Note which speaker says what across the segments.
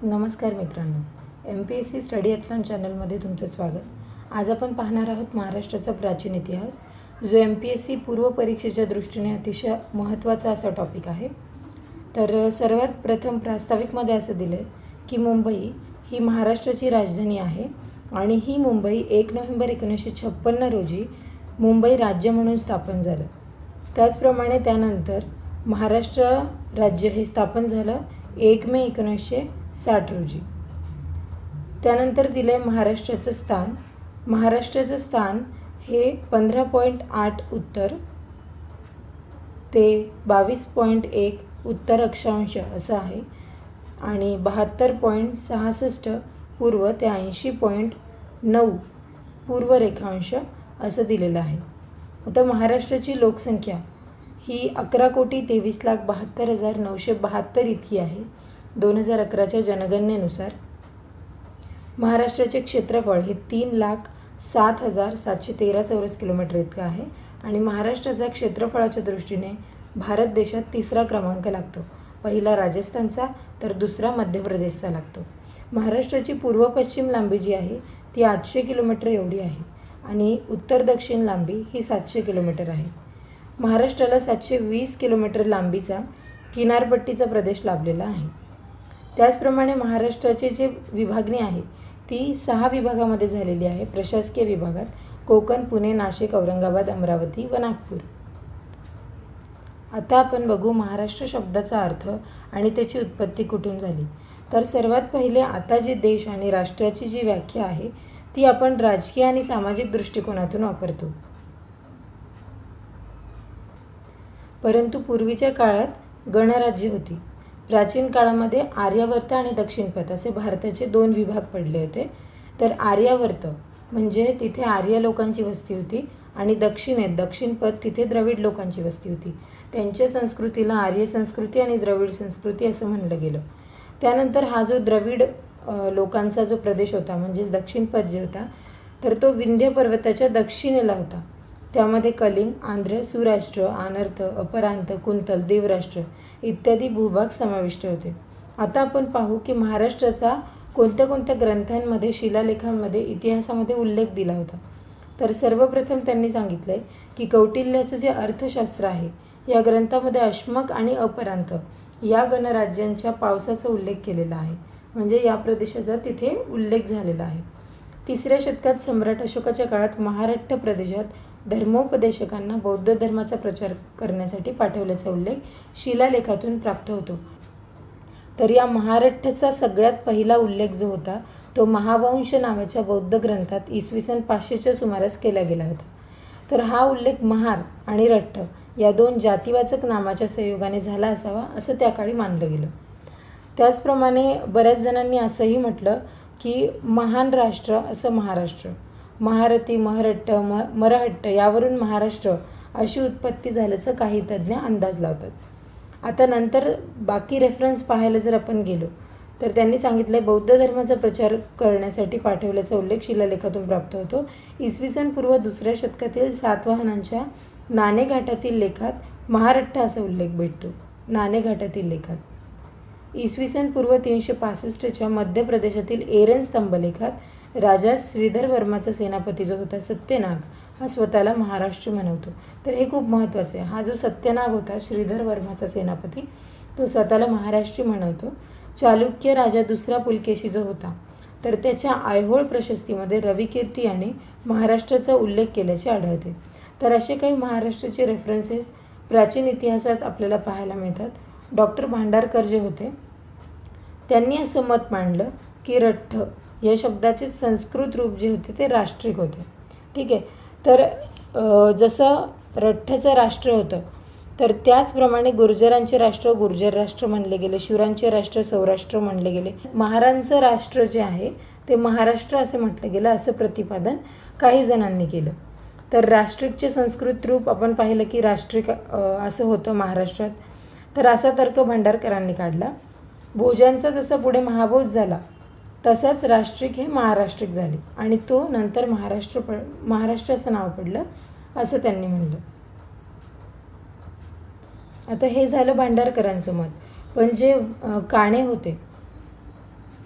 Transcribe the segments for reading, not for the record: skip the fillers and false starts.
Speaker 1: नमस्कार मित्रांनो, MPSC study ॲथलॉन चॅनलमध्ये तुमचं स्वागत. आज आपण पाहणार आहोत महाराष्ट्राचा प्राचीन इतिहास, जो MPSC पूर्व परीक्षेच्या दृष्टीने अतिशय महत्त्वाचा असा टॉपिक आहे. तर सर्वात प्रथम प्रास्ताविकमध्ये असं दिलं आहे की मुंबई ही महाराष्ट्राची राजधानी आहे आणि ही मुंबई 1 नोव्हेंबर 1956 रोजी मुंबई राज्य म्हणून स्थापन झालं. त्याचप्रमाणे त्यानंतर महाराष्ट्र राज्य हे स्थापन झालं 1 मे 1960 रोजी. त्यानंतर दिले महाराष्ट्राचं स्थान. महाराष्ट्राचं स्थान हे 15.8 उत्तर ते 22.1 उत्तर अक्षांश असं आहे आणि 72.66 पूर्व ते 80.9 पूर्व रेखांश असं दिलेलं आहे. आता महाराष्ट्राची लोकसंख्या ही 11,23,72,972 इतकी आहे 2011च्या जनगणनेनुसार. महाराष्ट्राचे क्षेत्रफळ हे 3,07,713 चौरस किलोमीटर इतकं आहे आणि महाराष्ट्राचा क्षेत्रफळाच्या दृष्टीने भारत देशात 3रा क्रमांक लागतो. पहिला राजस्थानचा तर दुसरा मध्य प्रदेशचा लागतो. महाराष्ट्राची पूर्व पश्चिम लांबी जी आहे ती 800 किलोमीटर एवढी आहे आणि उत्तर दक्षिण लांबी ही 700 किलोमीटर आहे. महाराष्ट्राला 720 किलोमीटर लांबीचा किनारपट्टीचा प्रदेश लाभलेला आहे. त्याचप्रमाणे महाराष्ट्राची जी विभागणी आहे ती 6 विभागामध्ये झालेली आहे. प्रशासकीय विभागात कोकण, पुणे, नाशिक, औरंगाबाद, अमरावती व नागपूर. आता आपण बघू महाराष्ट्र शब्दाचा अर्थ आणि त्याची उत्पत्ती कुठून झाली. तर सर्वात पहिले आता जे देश आणि राष्ट्राची जी व्याख्या आहे ती आपण राजकीय आणि सामाजिक दृष्टिकोनातून वापरतो. परंतु पूर्वीच्या काळात गणराज्य होती. प्राचीन काळामध्ये आर्यावर्त आणि दक्षिणपथ असे भारताचे 2 विभाग पडले होते. तर आर्यावर्त म्हणजे तिथे आर्य लोकांची वस्ती होती आणि दक्षिणपथ तिथे द्रविड लोकांची वस्ती होती. त्यांच्या संस्कृतीला आर्य संस्कृती आणि द्रविड संस्कृती असं म्हणलं गेलं. त्यानंतर हा जो द्रविड लोकांचा जो प्रदेश होता म्हणजेच दक्षिणपथ जे होता तर तो विंध्य पर्वताच्या दक्षिणेला होता. त्यामध्ये कलिंग, आंध्र, सुराष्ट्र, आनर्त, अपरांत, कुंतल, देवराष्ट्र इत्यादी भूभाग समाविष्ट होते. आता आपण पाहू की महाराष्ट्राचा कोणत्या कोणत्या ग्रंथांमध्ये, शिलालेखांमध्ये, इतिहासामध्ये उल्लेख दिला होता. तर सर्वप्रथम त्यांनी सांगितलं आहे की कौटिल्याचं जे अर्थशास्त्र आहे या ग्रंथामध्ये अश्मक आणि अपरांत या गणराज्यांच्या पावसाचा उल्लेख केलेला आहे. म्हणजे या प्रदेशाचा तिथे उल्लेख झालेला आहे. 3ऱ्या शतकात सम्राट अशोकाच्या काळात महाराष्ट्र प्रदेशात धर्मोपदेशकांना बौद्ध धर्माचा प्रचार करण्यासाठी पाठवल्याचा उल्लेख शिलालेखातून प्राप्त होतो. तर या महाराष्ट्राचा सगळ्यात पहिला उल्लेख जो होता तो महावंश नावाच्या बौद्ध ग्रंथात इसवी सन 500च्या सुमारास केला गेला होता. तर हा उल्लेख महार आणि रठ्ठ या 2 जातीवाचक नामाच्या संयोगाने झाला असावा असं त्या काळी मानलं गेलं. त्याचप्रमाणे बऱ्याच जणांनी असंही म्हटलं की महान राष्ट्र असं महाराष्ट्र, महारथी, महरट्ट, मरहट्ट यावरून महाराष्ट्र अशी उत्पत्ती झाल्याचं काही तज्ज्ञ अंदाज लावतात. आता नंतर बाकी रेफरन्स पाहायला जर आपण गेलो तर त्यांनी सांगितलं बौद्ध धर्माचा प्रचार करण्यासाठी पाठवल्याचा उल्लेख शिलालेखातून प्राप्त होतो. इसवी सन पूर्व 2ऱ्या शतकातील सातवाहनांच्या नाणेघाटातील लेखात महारट्ट असा उल्लेख भेटतो. नाणेघाटातील लेखात इसवी सन पूर्व 365च्या मध्य प्रदेशातील एरन स्तंभलेखात राजा श्रीधर वर्माचा सेनापती जो होता सत्यनाग हा स्वतःला महाराष्ट्र म्हणवतो. तर हे खूप महत्त्वाचं आहे. हा जो सत्यनाग होता श्रीधर वर्माचा सेनापती तो स्वतःला महाराष्ट्री म्हणवतो. चालुक्य राजा दुसरा पुलकेशी जो होता तर त्याच्या आयहोळ प्रशस्तीमध्ये रविकीर्ती आणि महाराष्ट्राचा उल्लेख केल्याचे आढळते. तर असे काही महाराष्ट्राचे रेफरन्सेस प्राचीन इतिहासात आपल्याला पाहायला मिळतात. डॉक्टर भांडारकर जे होते त्यांनी असं मत मांडलं की रठ्ठ या शब्दाचे संस्कृत रूप जे होते ते राष्ट्रिक होते. ठीक आहे. तर जसं रठ्ठचं राष्ट्र होतं तर त्याचप्रमाणे गुर्जरांचे राष्ट्र गुर्जर राष्ट्र म्हणले गेले, शूरांचे राष्ट्र सौराष्ट्र म्हणले गेले, महारांचं राष्ट्र जे आहे ते महाराष्ट्र असं म्हटलं गेलं असं प्रतिपादन काही जणांनी केलं. तर राष्ट्रिकचे संस्कृत रूप आपण पाहिलं की राष्ट्रिक असं होतं महाराष्ट्रात. तर असा तर्क भांडारकरांनी काढला. भोजांचा जसा पुढे महाभोज झाला तसाच राष्ट्रिक हे महाराष्ट्रिक झाले आणि तो नंतर महाराष्ट्र असं नाव पडलं असं त्यांनी म्हणलं. आता हे झालं भांडारकरांचं मत. पण जे काणे होते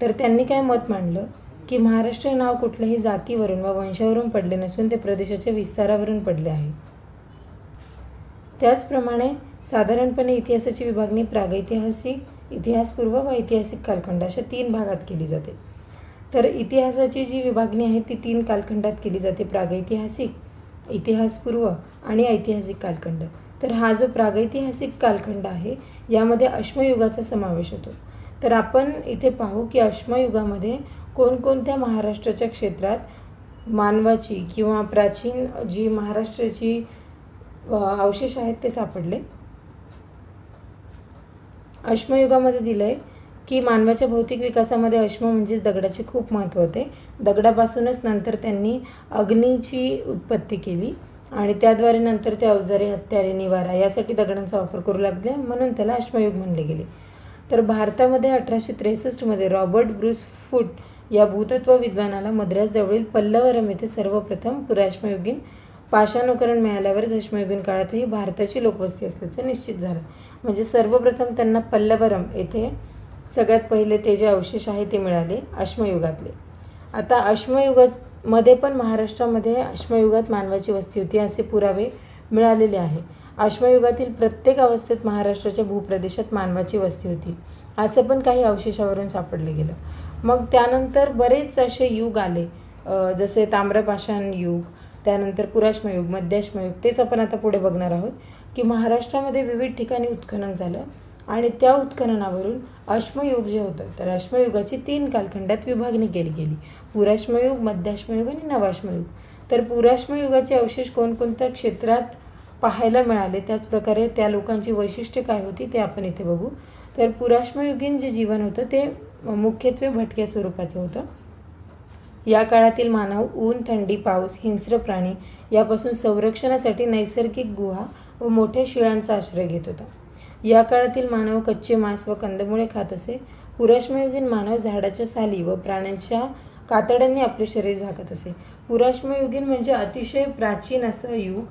Speaker 1: तर त्यांनी काय मत मांडलं की महाराष्ट्र हे नाव कुठल्याही जातीवरून व वंशावरून पडले नसून ते प्रदेशाच्या विस्तारावरून पडले आहे. त्याचप्रमाणे साधारणपणे इतिहासाची विभागणी प्रागैतिहासिक, इतिहासपूर्व व ऐतिहासिक कालखंड अशा 3 भागात केली जाते. तर इतिहासाची जी विभागणी आहे ती 3 कालखंडात केली जाते: प्रागैतिहासिक, इतिहासपूर्व आणि ऐतिहासिक कालखंड. तर हा जो प्रागैतिहासिक कालखंड आहे यामध्ये अश्मयुगाचा समावेश होतो. तर आपण इथे पाहू की अश्मयुगामध्ये कोणकोणत्या महाराष्ट्राच्या क्षेत्रात मानवाची किंवा प्राचीन जी महाराष्ट्राची अवशेष आहेत ते सापडले. अश्मयुगामध्ये दिलं आहे की मानवाच्या भौतिक विकासामध्ये अश्म म्हणजेच दगडाचे खूप महत्त्व होते. दगडापासूनच नंतर त्यांनी अग्नीची उत्पत्ती केली आणि त्याद्वारे नंतर ते अवजारे, हत्यारे, निवारा यासाठी दगडांचा वापर करू लागले, म्हणून त्याला अश्मयुग म्हणले गेले. तर भारतामध्ये 1863 रॉबर्ट ब्रूस फूट या भूतत्व विद्वानाला मद्रासजवळील पल्लवरम येथे सर्वप्रथम पुराश्मयुगीन पाषाणोकरण मिळाल्यावरच अश्मयुगीन काळातही भारताची लोकवस्ती असल्याचं निश्चित झालं. म्हणजे सर्वप्रथम त्यांना पल्लवरम येथे सगळ्यात पहिले ते जे अवशेष आहे ते मिळाले अश्मयुगातले. आता अश्मयुगामध्ये पण महाराष्ट्रामध्ये अश्मयुगात मानवाची वस्ती होती असे पुरावे मिळालेले आहे. अश्मयुगातील प्रत्येक अवस्थेत महाराष्ट्राच्या भूप्रदेशात मानवाची वस्ती होती असं पण काही अवशेषावरून सापडले गेलं. मग त्यानंतर बरेच असे युग आले, जसे ताम्रपाषाण युग, त्यानंतर पुराश्मयुग, मध्याश्मयुग. तेच आपण आता पुढे बघणार आहोत की महाराष्ट्रामध्ये विविध ठिकाणी उत्खनन झालं आणि त्या उत्खननावरून अश्मयुग जे होतं तर अश्मयुगाची 3 कालखंडात विभागणी केली गेली: पुराश्मयुग, मध्याश्मयुग आणि नवाश्मयुग. तर पुराश्मयुगाचे अवशेष कोणकोणत्या क्षेत्रात पाहायला मिळाले, त्याचप्रकारे त्या लोकांची वैशिष्ट्ये काय होती ते आपण इथे बघू. तर पुराश्मयुगीन जे जीवन होतं ते मुख्यत्वे भटक्या स्वरूपाचं होतं. या काळातील मानव ऊन, थंडी, पाऊस, हिंस्र प्राणी यापासून संरक्षणासाठी नैसर्गिक गुहा व मोठ्या शिळांचा आश्रय घेत होता. या काळातील मानव कच्चे मांस व कंदमुळे खात असे. पुराश्मयुगीन मानव झाडाच्या साली व प्राण्यांच्या कातड्यांनी आपले शरीर झाकत असे. पुराश्मयुगीन म्हणजे अतिशय प्राचीन असं युग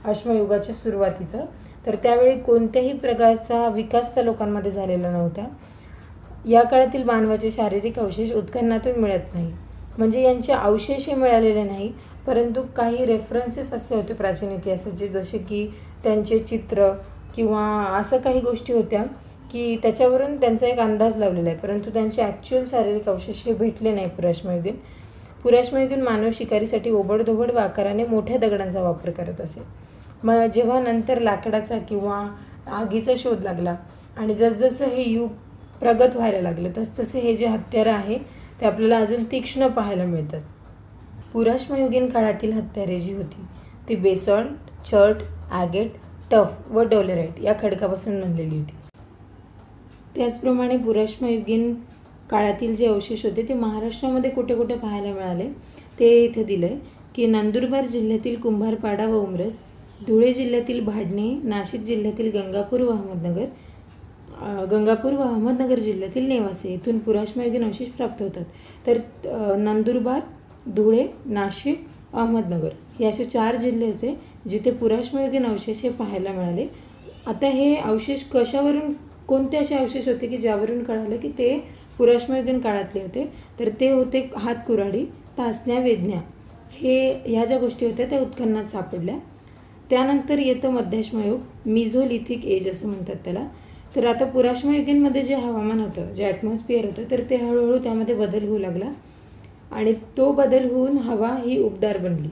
Speaker 1: अश्मयुगाच्या सुरुवातीचं. तर त्यावेळी कोणत्याही प्रकारचा विकास त्या लोकांमध्ये झालेला नव्हता. या काळातील मानवाचे शारीरिक अवशेष उत्खननातून मिळत नाही, म्हणजे यांचे अवशेष मिळालेले नाही, परंतु काही रेफरन्सेस असे होते प्राचीन इतिहासाचे, जसे की त्यांचे चित्र किंवा असं काही गोष्टी होत्या की त्याच्यावरून त्यांचा एक अंदाज लावलेला आहे, परंतु त्यांचे ॲक्च्युअल शारीरिक अवशेष हे भेटले नाही पुराश्मयुगीन. पुराश्मयुगीन मानव शिकारीसाठी ओबडधोबड व आकाराने मोठ्या दगडांचा वापर करत असे. मग जेव्हा नंतर लाकडाचा किंवा आगीचा शोध लागला आणि जसजसं हे युग प्रगत व्हायला लागलं तसतसे हे जे हत्यारं आहे ते आपल्याला अजून तीक्ष्ण पाहायला मिळतात. पुराश्मयुगीन काळातील हत्यारे जी होती ती बेसॉल्ट, चर्ट, ॲगेट, टफ व डोलेराइट या खडकापासून बनलेली होती. त्याचप्रमाणे पुराश्मयुगीन काळातील जे अवशेष होते ते महाराष्ट्रामध्ये कुठे कुठे पाहायला मिळाले ते इथे दिलं आहे की नंदुरबार जिल्ह्यातील कुंभारपाडा व उमरस, धुळे जिल्ह्यातील भाडणे, नाशिक जिल्ह्यातील गंगापूर व अहमदनगर जिल्ह्यातील नेवासे येथून पुराश्मयुगीन अवशेष प्राप्त होतात. तर नंदुरबार, धुळे, नाशिक, अहमदनगर हे असे 4 जिल्हे होते जिथे पुराश्मयुगीन अवशेष हे पाहायला मिळाले. आता हे अवशेष कशावरून, कोणते असे अवशेष होते की ज्यावरून कळालं की ते पुराश्मयुगीन काळातले होते, तर ते होते हातकुऱ्हाडी, तासण्या, वेदण्या ह्या ज्या गोष्टी होत्या त्या उत्खननात सापडल्या. त्यानंतर येतं मध्याश्मयुग, मिझोलिथिक एज असं म्हणतात त्याला. तर आता पुराश्मयुगीनमध्ये जे हवामान होतं, जे ॲटमॉस्फिअर होतं, तर ते हळूहळू त्यामध्ये बदल होऊ लागला आणि तो बदल होऊन हवा ही उबदार बनली.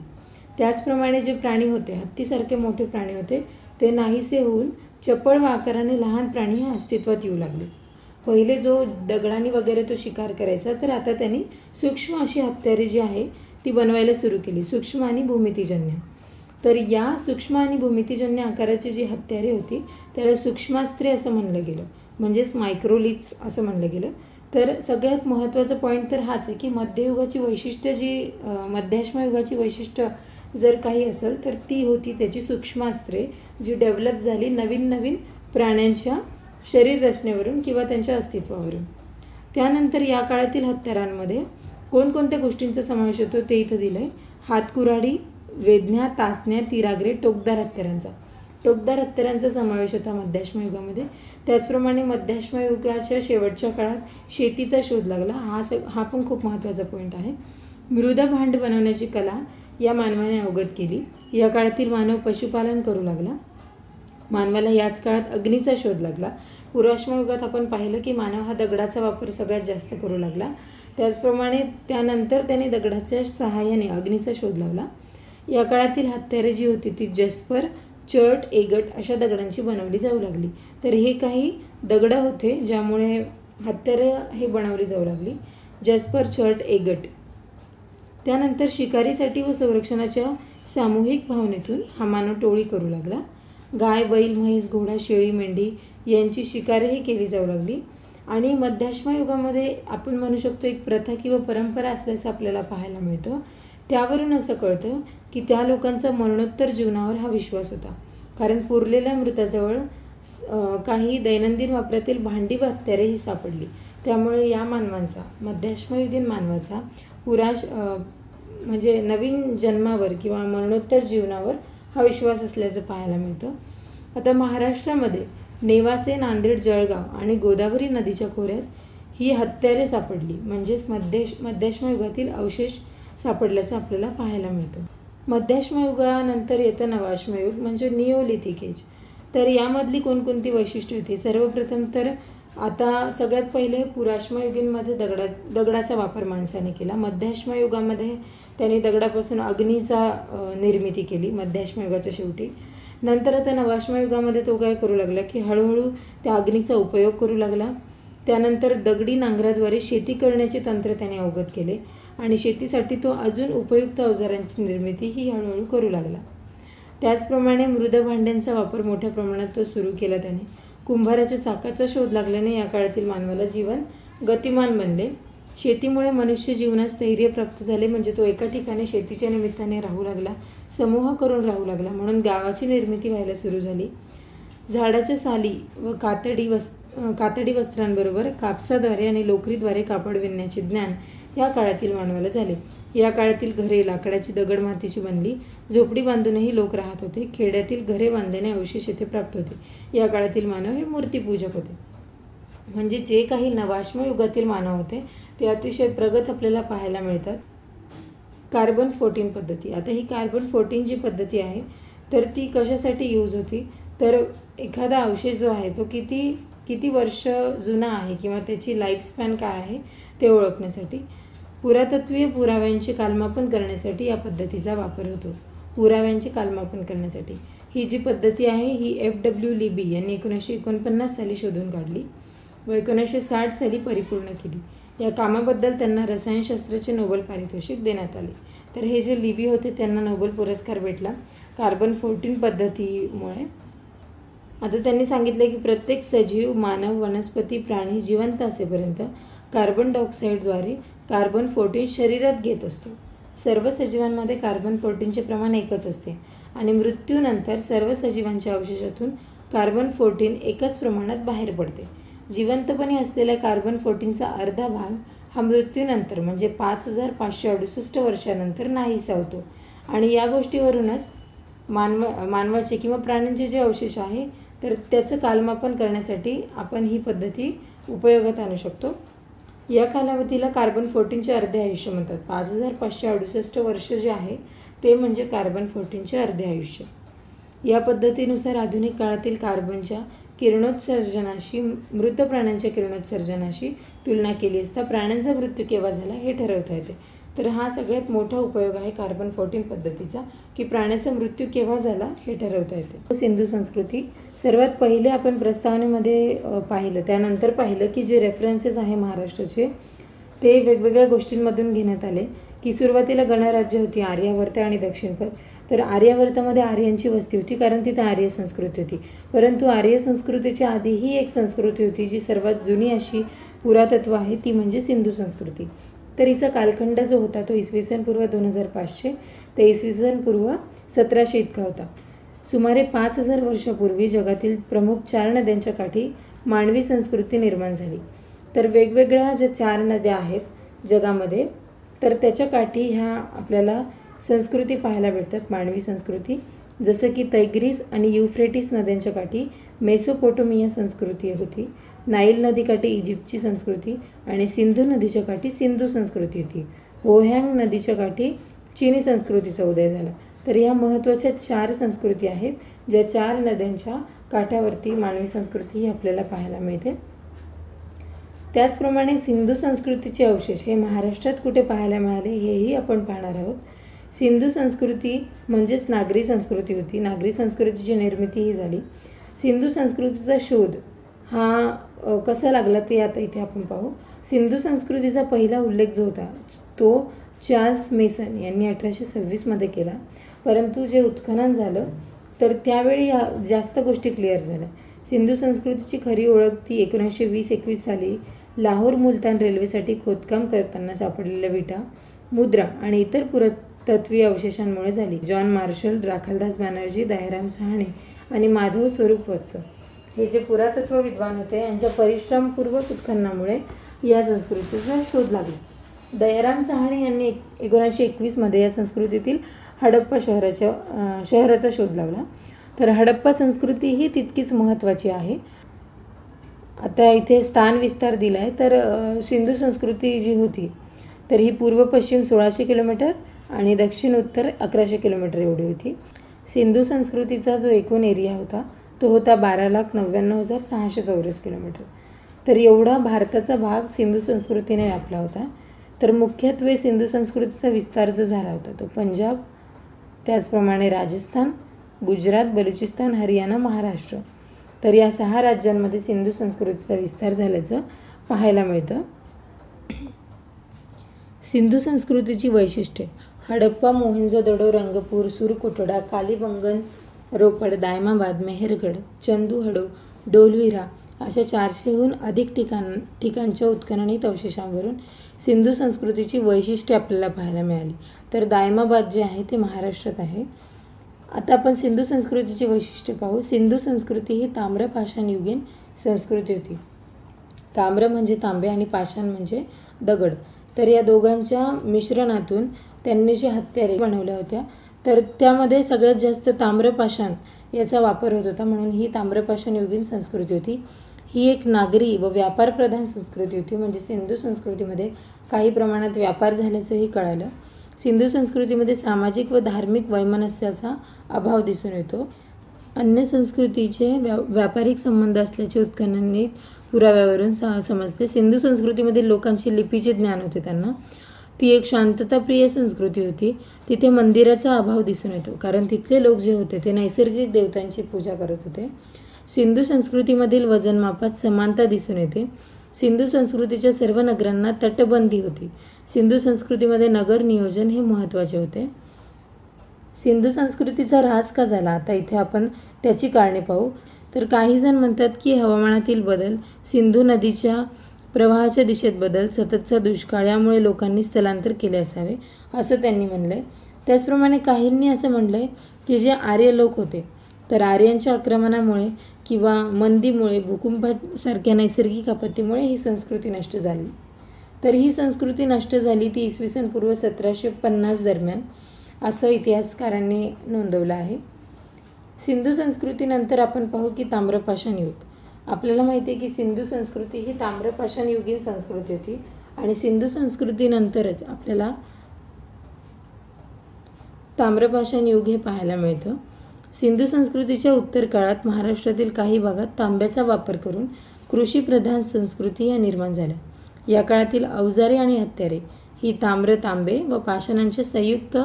Speaker 1: त्याचप्रमाणे जे प्राणी होते, हत्तीसारखे मोठे प्राणी होते, ते नाहीसे होऊन चपळ व आकाराने लहान प्राणी हे अस्तित्वात येऊ लागले. पहिले जो दगडांनी वगैरे तो शिकार करायचा, तर आता त्यांनी सूक्ष्म अशी हत्यारे जी आहे ती बनवायला सुरू केली, सूक्ष्म आणि भूमितीजन्य. तर या सूक्ष्म आणि भूमितीजन्य आकाराची जी हत्यारे होती त्याला सूक्ष्मास्त्रे असं म्हणलं गेलं, म्हणजेच मायक्रोलिथ्स असं म्हणलं गेलं. तर सगळ्यात महत्त्वाचा पॉईंट तर हाच आहे की मध्ययुगाची वैशिष्ट्य मध्याश्मयुगाची वैशिष्ट्य जर काही असेल तर ती होती त्याची सूक्ष्मास्त्रे जी डेव्हलप झाली नवीन प्राण्यांच्या शरीर रचनेवरून किंवा त्यांच्या अस्तित्वावरून. त्यानंतर या काळातील हत्यारांमध्ये कोणकोणत्या गोष्टींचा समावेश होतो ते इथं दिलं आहे. हातकुऱ्हाडी, वेदण्या, तासण्या, तिराग्रे, टोकदार हत्यारांचा समावेश होता मध्याश्मयुगामध्ये. त्याचप्रमाणे मध्याश्मयुगाच्या शेवटच्या काळात शेतीचा शोध लागला. हा पण खूप महत्त्वाचा पॉईंट आहे. मृद भांड बनवण्याची कला या मानवाने अवगत केली. या काळातील मानव पशुपालन करू लागला. मानवाला याच काळात अग्नीचा शोध लागला. पूर्वाश्मयुगात आपण पाहिलं की मानव हा दगडाचा वापर सगळ्यात जास्त करू लागला. त्याचप्रमाणे त्यानंतर त्याने दगडाच्या सहाय्याने अग्नीचा शोध लावला. या काळातील हत्यारे जी होती ती जस्पर, चर्ट, एगट अशा दगडांची बनवली जाऊ लागली. तर हे काही दगडं होते ज्यामुळे हत्यारे हे बनवली जाऊ लागली. Jasper, chert, agate. त्यानंतर शिकारीसाठी व संरक्षणाच्या सामूहिक भावनेतून हा मानव टोळी करू लागला. गाय, बैल, म्हैस, घोडा, शेळी, मेंढी यांची शिकारही केली जाऊ लागली. आणि मध्याश्मयुगामध्ये आपण म्हणू शकतो एक प्रथा किंवा परंपरा असल्याचं आपल्याला पाहायला मिळतं. त्यावरून असं कळतं की त्या लोकांचा मरणोत्तर जीवनावर हा विश्वास होता. कारण पुरलेल्या मृताजवळ काही दैनंदिन वापरातील भांडी व हत्यारेही सापडली. त्यामुळे या मानवांचा, मध्याश्मयुगीन मानवाचा म्हणजे नवीन जन्मावर किंवा मरणोत्तर जीवनावर हा विश्वास असल्याचं पाहायला मिळतं. आता महाराष्ट्रामध्ये नेवासे, नांदेड, जळगाव आणि गोदावरी नदीच्या खोऱ्यात ही हत्यारे सापडली. म्हणजेच मध्याश्मयुगातील अवशेष सापडल्याचं आपल्याला पाहायला मिळतं. मध्याश्मयुगानंतर येतं नवाश्मयुग म्हणजे निओलिथिक एज. तर यामधली कोणकोणती वैशिष्ट्ये होती? सर्वप्रथम तर आता सगळ्यात पहिले पुराश्मयुगीनमध्ये दगडाचा वापर माणसाने केला. मध्याश्मयुगामध्ये त्यांनी दगडापासून अग्नीचा निर्मिती केली मध्याश्मयुगाच्या शेवटी. नंतर आता नवाश्मयुगामध्ये तो काय करू लागला की हळूहळू त्या अग्नीचा उपयोग करू लागला. त्यानंतर दगडी नांगराद्वारे शेती करण्याचे तंत्र त्याने अवगत केले आणि शेतीसाठी तो अजून उपयुक्त अवजारांची निर्मिती ही हळूहळू करू लागला. त्याचप्रमाणे मृद भांड्यांचा वापर मोठ्या प्रमाणात तो सुरू केला त्याने. कुंभाराच्या चाकाचा शोध लागल्याने या काळातील मानवाला जीवन गतिमान बनले. शेतीमुळे मनुष्य जीवनास स्थैर्य प्राप्त झाले. म्हणजे तो एका ठिकाणी शेतीच्या निमित्ताने राहू लागला, समूह करून राहू लागला, म्हणून गावाची निर्मिती व्हायला सुरू झाली. झाडाच्या साली व कातडी वस्त्रांबरोबर कापसाद्वारे आणि लोकरीद्वारे कापड विणण्याचे ज्ञान या काळातील मानवाला झाले. या काळातील घरे लाकडाची, दगड, मातीची बनली. झोपडी बांधूनही लोक राहत होते. खेड्यातील घरे बांधण्याने अवशेष येथे प्राप्त होते. या काळातील मानव हे मूर्तीपूजक होते. म्हणजे जे काही नवाश्मयुगातील मानव होते ते अतिशय प्रगत आपल्याला पाहायला मिळतात. कार्बन 14 पद्धती. आता ही कार्बन 14 जी पद्धती आहे तर ती कशासाठी यूज होती? तर एखादा अवशेष जो आहे तो किती वर्ष जुना आहे किंवा त्याची लाईफस्पॅन काय आहे ते ओळखण्यासाठी. पुरातत्वीय पुराव्यांचे कालमापन करण्यासाठी या पद्धतीचा वापर होतो. पुराव्यांचे कालमापन करण्यासाठी ही जी पद्धती आहे ही F.W. लिबी यांनी 1949 साली शोधून काढली व 1960 साली परिपूर्ण केली. या कामाबद्दल त्यांना रसायनशास्त्राचे नोबेल पारितोषिक देण्यात आले. तर हे जे लिबी होते त्यांना नोबेल पुरस्कार भेटला कार्बन 14 पद्धतीमुळे. आता त्यांनी सांगितले की प्रत्येक सजीव, मानव, वनस्पती, प्राणी जिवंत असेपर्यंत कार्बन डायऑक्साईडद्वारे कार्बन 14 शरीरात घेत असतो. सर्व सजीवांमध्ये कार्बन 14चे प्रमाण एकच असते आणि मृत्यूनंतर सर्व सजीवांच्या अवशेषातून कार्बन 14 एकच प्रमाणात बाहेर पडते. जिवंतपणे असलेल्या कार्बन 14चा अर्धा भाग हा मृत्यूनंतर म्हणजे 5568 वर्षानंतर नाहीसा होतो. आणि या गोष्टीवरूनच मानवाचे किंवा प्राण्यांचे जे अवशेष आहे तर त्याचं कालमापन करण्यासाठी आपण ही पद्धती उपयोगात आणू शकतो. या कालावधीला कार्बन 14चे अर्धे आयुष्य म्हणतात. 5568 वर्ष जे आहे ते म्हणजे कार्बन 14चे अर्धे आयुष्य. या पद्धतीनुसार आधुनिक काळातील कार्बनच्या किरणोत्सर्जनाशी मृत प्राण्यांच्या किरणोत्सर्जनाशी तुलना केली असता प्राण्यांचा मृत्यू केव्हा झाला हे ठरवता येते. तर हा सगळ्यात मोठा उपयोग आहे कार्बन 14 पद्धतीचा की प्राण्याचा मृत्यू केव्हा झाला हे ठरवता येते. सिंधू संस्कृती सर्वात पहिले आपण प्रस्तावनेमध्ये पाहिलं, त्यानंतर पाहिलं की जे रेफरन्सेस आहे महाराष्ट्राचे ते वेगवेगळ्या गोष्टींमधून घेण्यात आले. की सुरुवातीला गणराज्य होती, आर्यावर्त आणि दक्षिणपथ. तर आर्यावर्तामध्ये आर्यांची वस्ती होती कारण तिथे आर्य संस्कृती होती. परंतु आर्य संस्कृतीच्या आधीही एक संस्कृती होती जी सर्वात जुनी अशी पुरातत्व आहे ती म्हणजे सिंधू संस्कृती. तर हिचा कालखंड जो होता तो इसवी पूर्व 2500 ते इसवी पूर्व 1700 इतका होता. सुमारे 5000 वर्षापूर्वी जगातील प्रमुख 4 नद्यांच्या काठी मानवी संस्कृती निर्माण झाली. तर वेगवेगळ्या ज्या 4 नद्या आहेत जगामध्ये तर त्याच्या काठी ह्या आपल्याला संस्कृती पाहायला भेटतात, मानवी संस्कृती. जसं की तैग्रीस आणि युफ्रेटिस नद्यांच्या काठी मेसोपोटोमिया संस्कृती होती, नाईल नदीकाठी इजिप्तची संस्कृती आणि सिंधू नदीच्या काठी सिंधू संस्कृती होती. ओहँग नदीच्या काठी चीनी संस्कृतीचा उदय झाला. तर ह्या महत्त्वाच्या 4 संस्कृती आहेत, ज्या 4 नद्यांच्या काठावरती मानवी संस्कृती ही आपल्याला पाहायला मिळते. त्याचप्रमाणे सिंधू संस्कृतीचे अवशेष हे महाराष्ट्रात कुठे पाहायला मिळाले हेही आपण पाहणार आहोत. सिंधू संस्कृती म्हणजेच नागरी संस्कृती होती. नागरी संस्कृतीची निर्मिती ही झाली. सिंधू संस्कृतीचा शोध हा कसा लागला ते आता इथे आपण पाहू. सिंधू संस्कृतीचा पहिला उल्लेख जो होता तो चार्ल्स मेसन यांनी 1826 केला. परंतु जे उत्खनन झालं तर त्यावेळी जास्त गोष्टी क्लिअर झाल्या. सिंधू संस्कृतीची खरी ओळख ती 1920-21 साली लाहोर मुलतान रेल्वेसाठी खोदकाम करताना सापडलेल्या विटा, मुद्रा आणि इतर पुरातत्वीय अवशेषांमुळे झाली. जॉन मार्शल, राखालदास बॅनर्जी, दयाराम सहाणे आणि माधव स्वरूप वत्स हे जे पुरातत्व विद्वान होते यांच्या परिश्रमपूर्वक उत्खननामुळे या संस्कृतीचा शोध लागला. दयाराम सहाणे यांनी 1921 या संस्कृतीतील हडप्पा शहराचा शोध लावला. तर हडप्पा संस्कृती ही तितकीच महत्त्वाची आहे. आता इथे स्थान विस्तार दिला आहे. तर सिंधू संस्कृती जी होती तर ही पूर्व पश्चिम 1600 किलोमीटर आणि दक्षिण उत्तर 1100 किलोमीटर एवढी होती. सिंधू संस्कृतीचा जो एकूण एरिया होता तो होता 12,99,600 चौरस किलोमीटर. तर एवढा भारताचा भाग सिंधू संस्कृतीने व्यापला होता. तर मुख्यत्वे सिंधू संस्कृतीचा विस्तार जो झाला होता तो पंजाब, त्याचप्रमाणे राजस्थान, गुजरात, बलुचिस्तान, हरियाणा, महाराष्ट्र तर या 6 राज्यांमध्ये सिंधू संस्कृतीचा विस्तार झाल्याचं पाहायला मिळतं. सिंधू संस्कृतीची वैशिष्ट्ये: हडप्पा, मोहेंजोदडो, रंगपूर, सुरकोटडा, कालीबंगन, रोपड, दायमाबाद, मेहरगड, चंदूहडो, डोलविरा अशा 400हून अधिक ठिकाणच्या उत्खननित अवशेषांवरून सिंधू संस्कृतीची वैशिष्ट्ये आपल्याला पाहायला मिळाली. तर दायमाबाद जे आहे ते महाराष्ट्रात आहे. आता आपण सिंधू संस्कृतीची वैशिष्ट्ये पाहू. सिंधू संस्कृती ही ताम्र पाषाणयुगीन संस्कृती होती. ताम्र म्हणजे तांबे आणि पाषाण म्हणजे दगड. तर या दोघांच्या मिश्रणातून त्यांनी जे हत्यारे बनवल्या होत्या तर त्यामध्ये सगळ्यात जास्त ताम्रपाषाण याचा वापर होत होता, म्हणून ही ताम्रपाषाणयुगीन संस्कृती होती. ही एक नागरी व व्यापारप्रधान संस्कृती होती. म्हणजे सिंधू संस्कृतीमध्ये काही प्रमाणात व्यापार झाल्याचंही कळालं. सिंधू संस्कृतीमध्ये सामाजिक व धार्मिक वैमनस्याचा अभाव दिसून येतो. अन्य संस्कृतीचे व्यापारिक संबंध असल्याचे उत्खननित पुराव्यावरून समजते. सिंधू संस्कृतीमधील लोकांचे लिपीचे ज्ञान होते त्यांना. ती एक शांतताप्रिय संस्कृती होती. तिथे मंदिराचा अभाव दिसून येतो, कारण तिथले लोक जे होते ते नैसर्गिक देवतांची पूजा करत होते. सिंधू संस्कृतीमधील वजनमापात समानता दिसून येते. सिंधू संस्कृतीच्या सर्व नगरांना तटबंदी होती. सिंधू संस्कृतीमध्ये नगर नियोजन हे महत्त्वाचे होते. सिंधू संस्कृतीचा ऱ्हास का झाला, आता इथे आपण त्याची कारणे पाहू. तर काही जण म्हणतात की हवामानातील बदल, सिंधू नदीच्या प्रवाहाच्या दिशेत बदल, सततचा दुष्काळ यामुळे लोकांनी स्थलांतर केले असावे असं त्यांनी म्हणलं आहे. त्याचप्रमाणे काहींनी असं म्हणलं आहे की जे आर्य लोक होते तर आर्यांच्या आक्रमणामुळे किंवा मंदीमुळे, भूकंपासारख्या नैसर्गिक आपत्तीमुळे ही संस्कृती नष्ट झाली. तर ही संस्कृती नष्ट झाली ती इसवी पूर्व 1750 दरम्यान असं इतिहासकारांनी नोंदवलं आहे. सिंधू संस्कृतीनंतर आपण पाहू की ताम्रपाषाण युग. आपल्याला माहिती आहे की सिंधू संस्कृती ही ताम्रपाषाण युगीन संस्कृती होती आणि सिंधू संस्कृतीनंतरच आपल्याला ताम्रपाषाण युग हे पाहायला मिळतं. सिंधू संस्कृतीच्या उत्तर काळात महाराष्ट्रातील काही भागात तांब्याचा वापर करून कृषीप्रधान संस्कृती या निर्माण झाल्या. या काळातील अवजारे आणि हत्यारे ही ताम्र, तांबे व पाषाणांच्या संयुक्त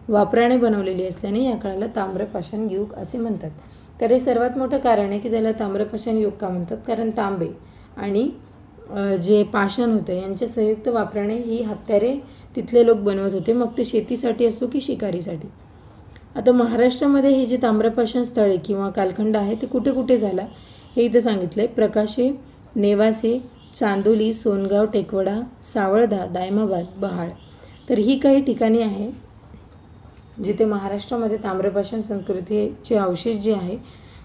Speaker 1: वापराने बनवलेली असल्याने या काळाला ताम्रपाषाण युग असे म्हणतात. तर हे सर्वात मोठं कारण आहे की त्याला ताम्रपाषाण युग का म्हणतात, कारण तांबे आणि जे पाषाण होतं यांच्या संयुक्त वापराने ही हत्यारे तिथले लोक बनवत होते, मग ते शेतीसाठी असो की शिकारीसाठी. आता महाराष्ट्रामध्ये ही जी ताम्रपाषाण स्थळे किंवा कालखंड आहे ते कुठे कुठे झाला हे इथं सांगितलं आहे. प्रकाशे, नेवासे, चांदोली, सोनगाव, टेकवडा, सावळधा, दायमाबाद, बहाळ तर ही काही ठिकाणी आहे जिथे महाराष्ट्रामध्ये ताम्रपाषाण संस्कृतीचे अवशेष जे आहे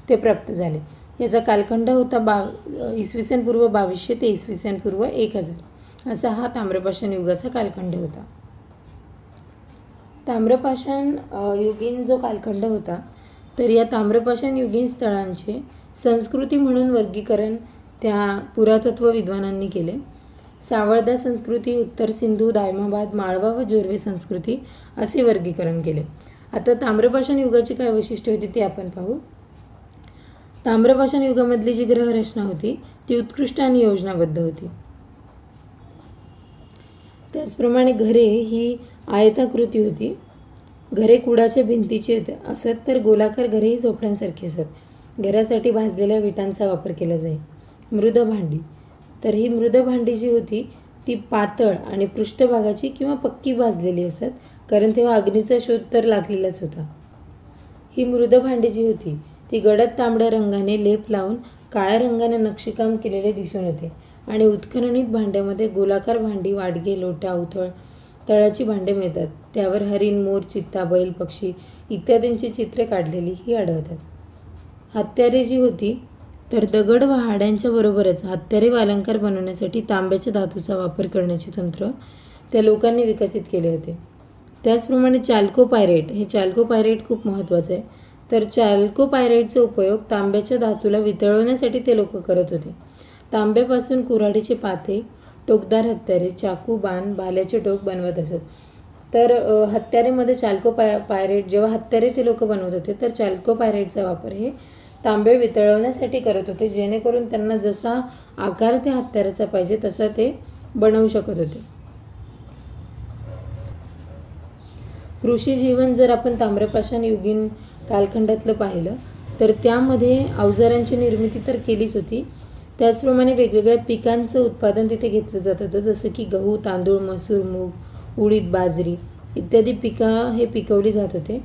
Speaker 1: ते प्राप्त झाले. याचा कालखंड होता इसवी सन पूर्व 2200 ते इसवी सन पूर्व 1000 असा हा ताम्रपाषाण युगाचा कालखंड होता. ताम्रपाषाण युगीन जो कालखंड होता तर या ताम्रपाषाण युगीन स्थळांचे संस्कृती म्हणून वर्गीकरण त्या पुरातत्व विद्वानांनी केले. सावळदा संस्कृती, उत्तर सिंधू, दायमाबाद, माळवा व जोर्वे संस्कृती असे वर्गीकरण केले. आता ताम्रपाषाण युगाची काय वैशिष्ट्ये होती ते आपण पाहू. ताम्रपाषाण युगामधली जी ग्रहरचना होती ती उत्कृष्ट आणि योजनाबद्ध होती. त्याचप्रमाणे घरे ही आयताकृती होती. घरे कुडाच्या भिंतीची असत तर गोलाकार घरेही झोपड्यांसारखी असत. घरासाठी भाजलेल्या विटांचा वापर केला जाई. मृद भांडी, तर ही मृद भांडी जी होती ती पातळ आणि पृष्ठभागाची किंवा पक्की भाजलेली असत, कारण तेव्हा अग्नीचा शोध तर लागलेलाच होता. ही मृद भांडी जी होती ती गडद तांबड्या रंगाने लेप लावून काळ्या रंगाने नक्षीकाम केलेले दिसून येते आणि उत्खननित भांड्यामध्ये गोलाकार भांडी, वाडगे, लोटा, उथळ, तळाची भांडे मिळतात. त्यावर हरिण, मोर, चित्ता, बैल, पक्षी इत्यादींची चित्रे काढलेली ही आढळतात. हत्यारे जी होती तर दगड व हाड्यांच्या बरोबरच हत्यारे व अलंकार बनवण्यासाठी तांब्याच्या धातूचा वापर करण्याचे तंत्र त्या लोकांनी विकसित केले होते. त्याचप्रमाणे चाल्कोपायरेट, हे चाल्कोपायरेट खूप महत्त्वाचं आहे. तर चाल्कोपायरेटचा उपयोग तांब्याच्या धातूला वितळवण्यासाठी ते लोक करत होते. तांब्यापासून कुऱ्हाडीचे पाते, टोकदार हत्यारे, चाकू, बाण, भाल्याचे टोक बनवत असत. तर हत्यारेमध्ये पायरेट, जेव्हा हत्यारे ते लोक बनवत होते तर चाल्कोपायरेटचा वापर हे तांबे वितळवण्यासाठी करत होते, जेणेकरून त्यांना जसा आकार त्या हत्याराचा पाहिजे तसा ते बनवू शकत होते. कृषी जीवन जर आपण ताम्रपाषाण युगीन कालखंडातलं पाहिलं तर त्यामध्ये अवजारांची निर्मिती तर केलीच होती. त्याचप्रमाणे वेगवेगळ्या पिकांचं उत्पादन तिथे घेतलं जात होतं, जसं की गहू, तांदूळ, मसूर, मूग, उडीद, बाजरी इत्यादी पिकं हे पिकवली जात होते.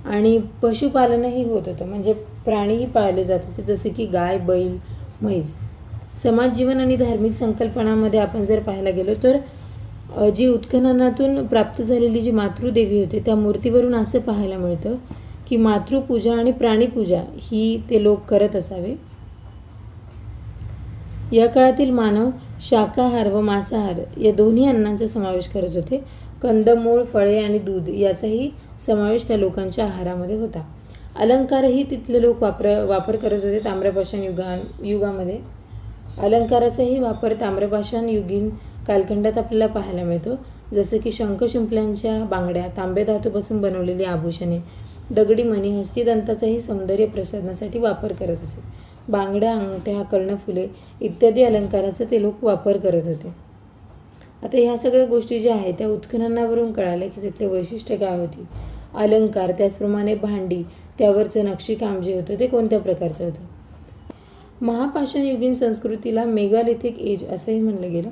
Speaker 1: आणि पशुपालनही होत होतं, म्हणजे प्राणीही पाळले जात होते, जसे की गाय, बैल, म्हैस. समाज जीवन आणि धार्मिक संकल्पनामध्ये आपण जर पाहायला गेलो तर जी उत्खननातून प्राप्त झालेली जी मातृदेवी होते त्या मूर्तीवरून असं पाहायला मिळतं की मातृपूजा आणि प्राणीपूजा ही ते लोक करत असावे. या काळातील मानव शाकाहार व मांसाहार या दोन्ही अन्नांचा समावेश करत होते. कंदमूळ, फळे आणि दूध याचाही समावेश त्या लोकांच्या आहारामध्ये होता. अलंकारही तिथले लोक वापर करत होते. ताम्रपाषाण युगामध्ये अलंकाराचाही वापर ताम्रपाषाण युगीन कालखंडात आपल्याला पाहायला मिळतो, जसं की शंख शिंपल्यांच्या बांगड्या, तांबे धातूपासून बनवलेली आभूषणे, दगडी मणी, हस्तिदंताचाही सौंदर्य प्रसाधनासाठी वापर करत असत. बांगड्या, अंगठ्या, कर्णफुले इत्यादी अलंकाराचा ते लोक वापर करत होते. आता ह्या सगळ्या गोष्टी ज्या आहेत त्या उत्खननावरून कळाल्या की तिथले वैशिष्ट्य काय होती. अलंकार, त्याचप्रमाणे भांडी, त्यावरचं नक्षीकाम जे होतं ते कोणत्या प्रकारचं होतं. महापाषाण युगीन संस्कृतीला मेगालिथिक एज असंही म्हणलं गेलं.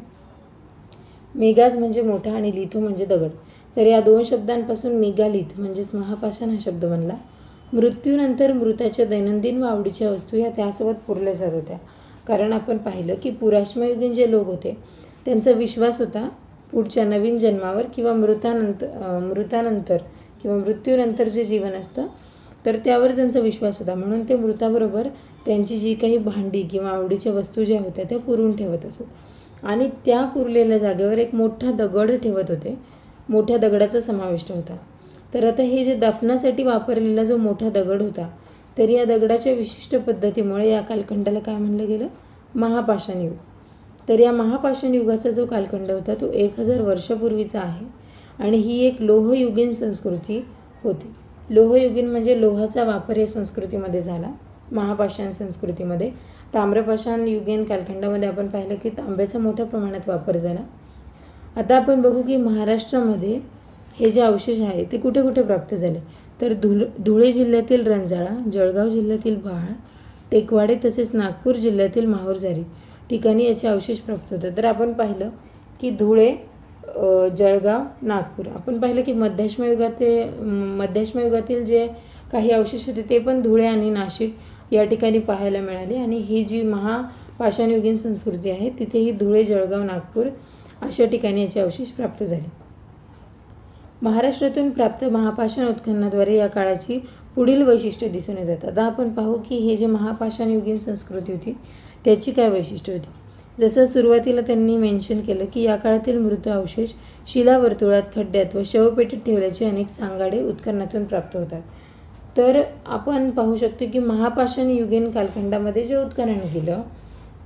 Speaker 1: मेगाज म्हणजे मोठा आणि लिथो म्हणजे दगड. तर या दोन शब्दांपासून मेगालिथ म्हणजेच महापाषाण हा शब्द बनला. मृत्यूनंतर मृताच्या दैनंदिन व आवडीच्या वस्तू ह्या त्यासोबत पुरल्या जात होत्या. कारण आपण पाहिलं की पुराश्मयुगीन जे लोक होते त्यांचा विश्वास होता पुढच्या नवीन जन्मावर किंवा मृतानंतर किंवा मृत्यूनंतर जे जीवन असतं तर त्यावर त्यांचा विश्वास होता. म्हणून ते मृताबरोबर त्यांची जी काही भांडी किंवा आवडीच्या वस्तू ज्या होत्या त्या पुरून ठेवत असत आणि त्या पुरलेल्या जागेवर एक मोठा दगड ठेवत होते. मोठ्या दगडाचा समावेश होता. तर आता हे जे दफनासाठी वापरलेला जो मोठा दगड होता तर या दगडाच्या विशिष्ट पद्धतीमुळे या कालखंडाला काय म्हणलं गेलं, महापाषाण युग. तर या महापाषाण युगाचा जो कालखंड होता तो 1000 वर्षापूर्वीचा आहे आणि ही एक लोहयुगीन संस्कृती होती. लोहयुगीन म्हणजे लोहाचा वापर या संस्कृतीमध्ये झाला. महापाषाण संस्कृतीमध्ये ताम्रपाषाण युगीन कालखंडामध्ये आपण पाहिलं की तांब्याचा मोठ्या प्रमाणात वापर झाला. आता आपण बघू की महाराष्ट्रामध्ये हे जे अवशेष आहे ते कुठे कुठे प्राप्त झाले. तर धुळे जिल्ह्यातील रंजाळा, जळगाव जिल्ह्यातील भाळ, टेकवाडे तसेच नागपूर जिल्ह्यातील माहुरझारी ठिकाणी याचे अवशेष प्राप्त होतात. तर आपण पाहिलं की धुळे, जळगाव, नागपूर. आपण पाहिलं की मध्याश्म युगातील जे काही अवशेष होते ते पण धुळे आणि नाशिक या ठिकाणी पाहायला मिळाले. आणि ही जी महापाषाण युगीन संस्कृती आहे तिथेही धुळे, जळगाव, नागपूर अशा ठिकाणी याचे अवशेष प्राप्त झाले. महाराष्ट्रातून प्राप्त महापाषाण उत्खननाद्वारे या काळाची पुढील वैशिष्ट्ये दिसून येतात. आता आपण पाहू की हे जे महापाषाण युगीन संस्कृती होती त्याची काय वैशिष्ट्ये होती. जसं सुरुवातीला त्यांनी मेन्शन केलं की या काळातील मृत अवशेष शिलावर्तुळात, खड्ड्यात व शवपेटीत ठेवल्याचे अनेक सांगाडे उत्खननातून प्राप्त होतात. तर आपण पाहू शकतो की महापाषाण युगीन कालखंडामध्ये जे उत्खनन केलं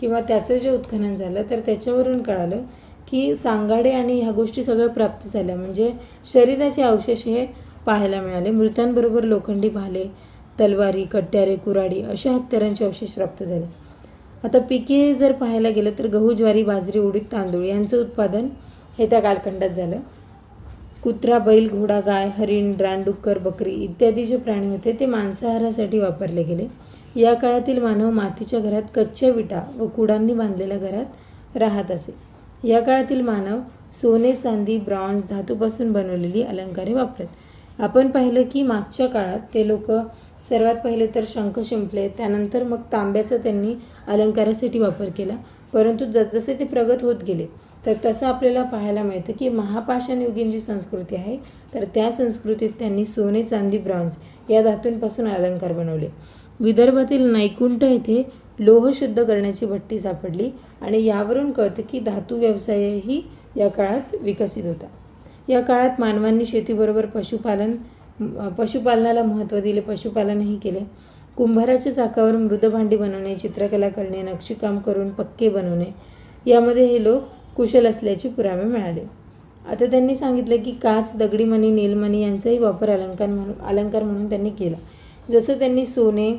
Speaker 1: किंवा त्याचं जे उत्खनन झालं तर त्याच्यावरून कळालं की सांगाडे आणि ह्या गोष्टी सगळ्या प्राप्त झाल्या, म्हणजे शरीराचे अवशेष हे पाहायला मिळाले. मृतांबरोबर लोखंडी भाले, तलवारी, कट्यारे, कुऱ्हाडी अशा हत्यारांचे अवशेष प्राप्त झाले. आता पिके जर पाहायला गेलं तर गहू, ज्वारी, बाजरी, उडीद, तांदूळ यांचं उत्पादन हे त्या कालखंडात झालं. कुत्रा, बैल, घोडा, गाय, हरिण, रानडुक्कर, बकरी इत्यादी जे प्राणी होते ते मांसाहारासाठी वापरले गेले. या काळातील मानव मातीच्या घरात, कच्च्या विटा व कुडांनी बांधलेल्या घरात राहत असे. या काळातील मानव सोने, चांदी, ब्रॉन्झ, धातूपासून बनवलेली अलंकारे वापरत. आपण पाहिलं की मागच्या काळात ते लोक सर्वात पहिले तर शंख शिंपले, त्यानंतर मग तांब्याचा त्यांनी अलंकारासाठी वापर केला. परंतु जसजसे ते प्रगत होत गेले तर तसं आपल्याला पाहायला मिळतं की महापाषाण युगीन जी संस्कृती आहे तर त्या संस्कृतीत त्यांनी सोने, चांदी, ब्रॉन्झ या धातूंपासून अलंकार बनवले. विदर्भातील नैकुंठ येथे लोह शुद्ध करण्याची भट्टी सापडली आणि यावरून कळतं की धातू व्यवसायही या काळात विकसित होता. या काळात मानवांनी शेतीबरोबर पशुपालनाला महत्त्व दिले, पशुपालनही केले. कुंभाराच्या चाकावर मृदभांडी बनवणे, चित्रकला करणे, नक्षीकाम करून पक्के बनवणे यामध्ये हे लोक कुशल असल्याचे पुरावे मिळाले. आता त्यांनी सांगितलं की काच, दगडी मणी, नीलमणी यांचाही वापर अलंकार म्हणून त्यांनी केला. जसं त्यांनी सोने,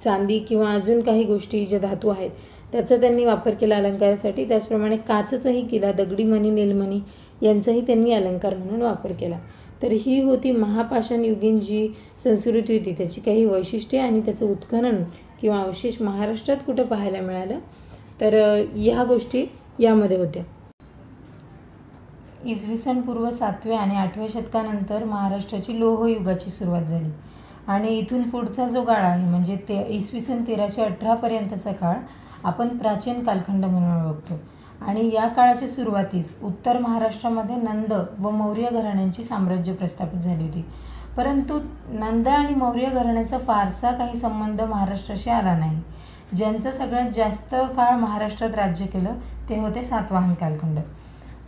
Speaker 1: चांदी किंवा अजून काही गोष्टी ज्या धातू आहेत त्याचा त्यांनी वापर केला अलंकारासाठी, त्याचप्रमाणे काचचाही केला, दगडी मणी, नीलमणी यांचाही त्यांनी अलंकार म्हणून वापर केला. तर ही होती महापाषाण युगीन जी संस्कृती होती त्याची काही वैशिष्ट्ये आणि त्याचं उत्खनन किंवा अवशेष महाराष्ट्रात कुठं पाहायला मिळालं तर ह्या गोष्टी यामध्ये होत्या. इसवी सन पूर्व 7व्या आणि 8व्या शतकानंतर महाराष्ट्राची लोहयुगाची सुरुवात झाली आणि इथून पुढचा जो काळ आहे म्हणजे इसवी सन 1318 पर्यंतचा काळ आपण प्राचीन कालखंड म्हणून ओळखतो. आणि या काळाच्या सुरुवातीस उत्तर महाराष्ट्रामध्ये नंद व मौर्य घराण्यांची साम्राज्य प्रस्थापित झाली होती. परंतु नंद आणि मौर्य घराण्याचा फारसा काही संबंध महाराष्ट्राशी आला नाही. ज्यांचं सगळ्यात जास्त काळ महाराष्ट्रात राज्य केलं ते होते सातवाहन कालखंड.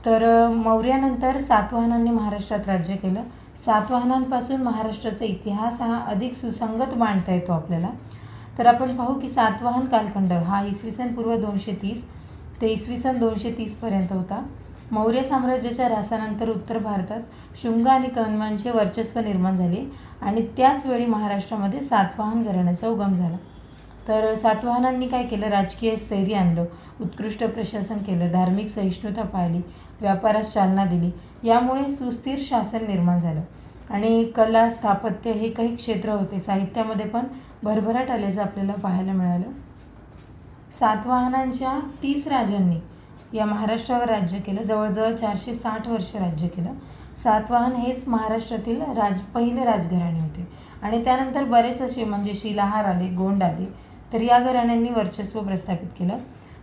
Speaker 1: तर मौर्यानंतर सातवाहनांनी महाराष्ट्रात राज्य केलं. सातवाहनांपासून महाराष्ट्राचा इतिहास हा अधिक सुसंगत मांडता येतो आपल्याला. तर आपण पाहू की सातवाहन कालखंड हा इसवी सन पूर्व 230 ते इसवी सन 230 पर्यंत होता. मौर्य साम्राज्याच्या ऱ्हासानंतर उत्तर भारतात शुंग आणि कण्वांचे वर्चस्व निर्माण झाले आणि त्याच वेळी महाराष्ट्रामध्ये सातवाहन घराण्याचा उगम झाला. तर सातवाहनांनी काय केलं, राजकीय स्थैर्य आणलं, उत्कृष्ट प्रशासन केलं, धार्मिक सहिष्णुता पाळली, व्यापारास चालना दिली. यामुळे सुस्थिर शासन निर्माण झालं आणि कला, स्थापत्य हे काही क्षेत्र होते. साहित्यामध्ये पण भरभराट आल्याचं आपल्याला पाहायला मिळालं. सातवाहनांच्या 30 राजांनी या महाराष्ट्रावर राज्य केलं, जवळजवळ 460 वर्ष राज्य केलं. सातवाहन हेच महाराष्ट्रातील पहिले राजघराणे होते आणि त्यानंतर बरेच असे म्हणजे शिलाहार आले, गोंड आले, तर या घराण्यांनी वर्चस्व प्रस्थापित केलं.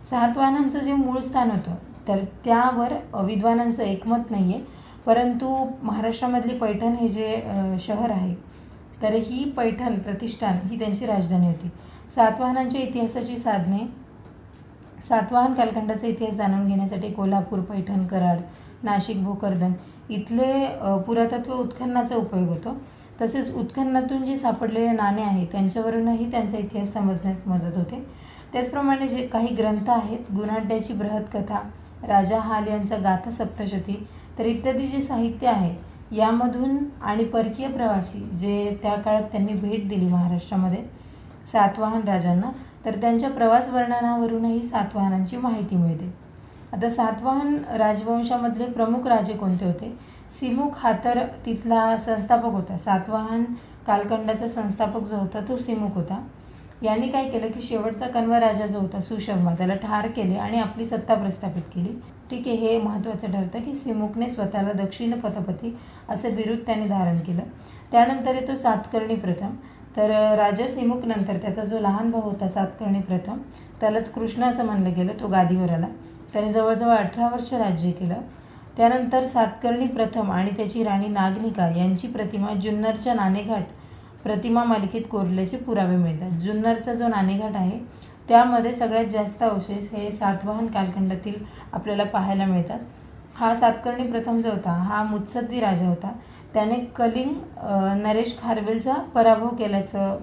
Speaker 1: सातवाहनांचं जे मूळ स्थान होतं तर त्यावर विद्वानांचं एकमत नाही आहे, परंतु महाराष्ट्रामधले पैठण हे जे शहर आहे तर ही पैठण प्रतिष्ठान ही त्यांची राजधानी होती. सातवाहनांच्या इतिहासाची साधने, सातवाहन कालखंडाचा इतिहास जाणून घेण्यासाठी कोल्हापूर, पैठण, कराड, नाशिक, भोकरदन इथले पुरातत्व उत्खननाचा उपयोग होतो. तसेच उत्खननातून जे सापडलेले नाणे आहेत त्यांच्यावरूनही त्यांचा इतिहास समजण्यास मदत होते. त्याचप्रमाणे जे काही ग्रंथ आहेत, गुणाढ्याची बृहत कथा, राजा हाल यांचा गाथा सप्तशती तर इत्यादी जे साहित्य आहे यामधून आणि परकीय प्रवासी जे त्या काळात त्यांनी भेट दिली महाराष्ट्रामध्ये सातवाहन राजांना तर त्यांच्या प्रवास वर्णनावरूनही सातवाहनांची माहिती मिळते. आता सातवाहन राजवंशामधले प्रमुख राजे कोणते होते? सिमुक हा तर तिथला संस्थापक होता. सातवाहन कालखंडाचा संस्थापक जो होता तो सिमुक होता. यांनी काय केलं की शेवटचा कण्व राजा जो होता सुशर्मा त्याला ठार केले आणि आपली सत्ता प्रस्थापित केली. ठीक आहे, हे महत्त्वाचं ठरतं की सिमुकने स्वतःला दक्षिण पथपती असं बिरुद त्याने धारण केलं. त्यानंतर येतो सातकर्णी प्रथम. तर राजा सिमुक नंतर त्याचा जो लहान भाऊ होता सातकर्णी प्रथम त्यालाच कृष्ण असं म्हणलं गेलं, तो गादीवर आला. त्याने जवळजवळ 18 वर्ष राज्य केलं. त्यानंतर सातकर्णी प्रथम आणि त्याची राणी नागनिका यांची प्रतिमा जुन्नरच्या नाणेघाट प्रतिमा मालिकेत कोरल्याचे पुरावे मिळतात. जुन्नरचा जो नाणेघाट आहे त्यामध्ये सगळ्यात जास्त अवशेष हे सातवाहन कालखंडातील आपल्याला पाहायला मिळतात. हा सातकर्णी प्रथम जो होता हा मुत्सद्दी राजा होता. त्याने कलिंग नरेश खारवेलचा पराभव केल्याचं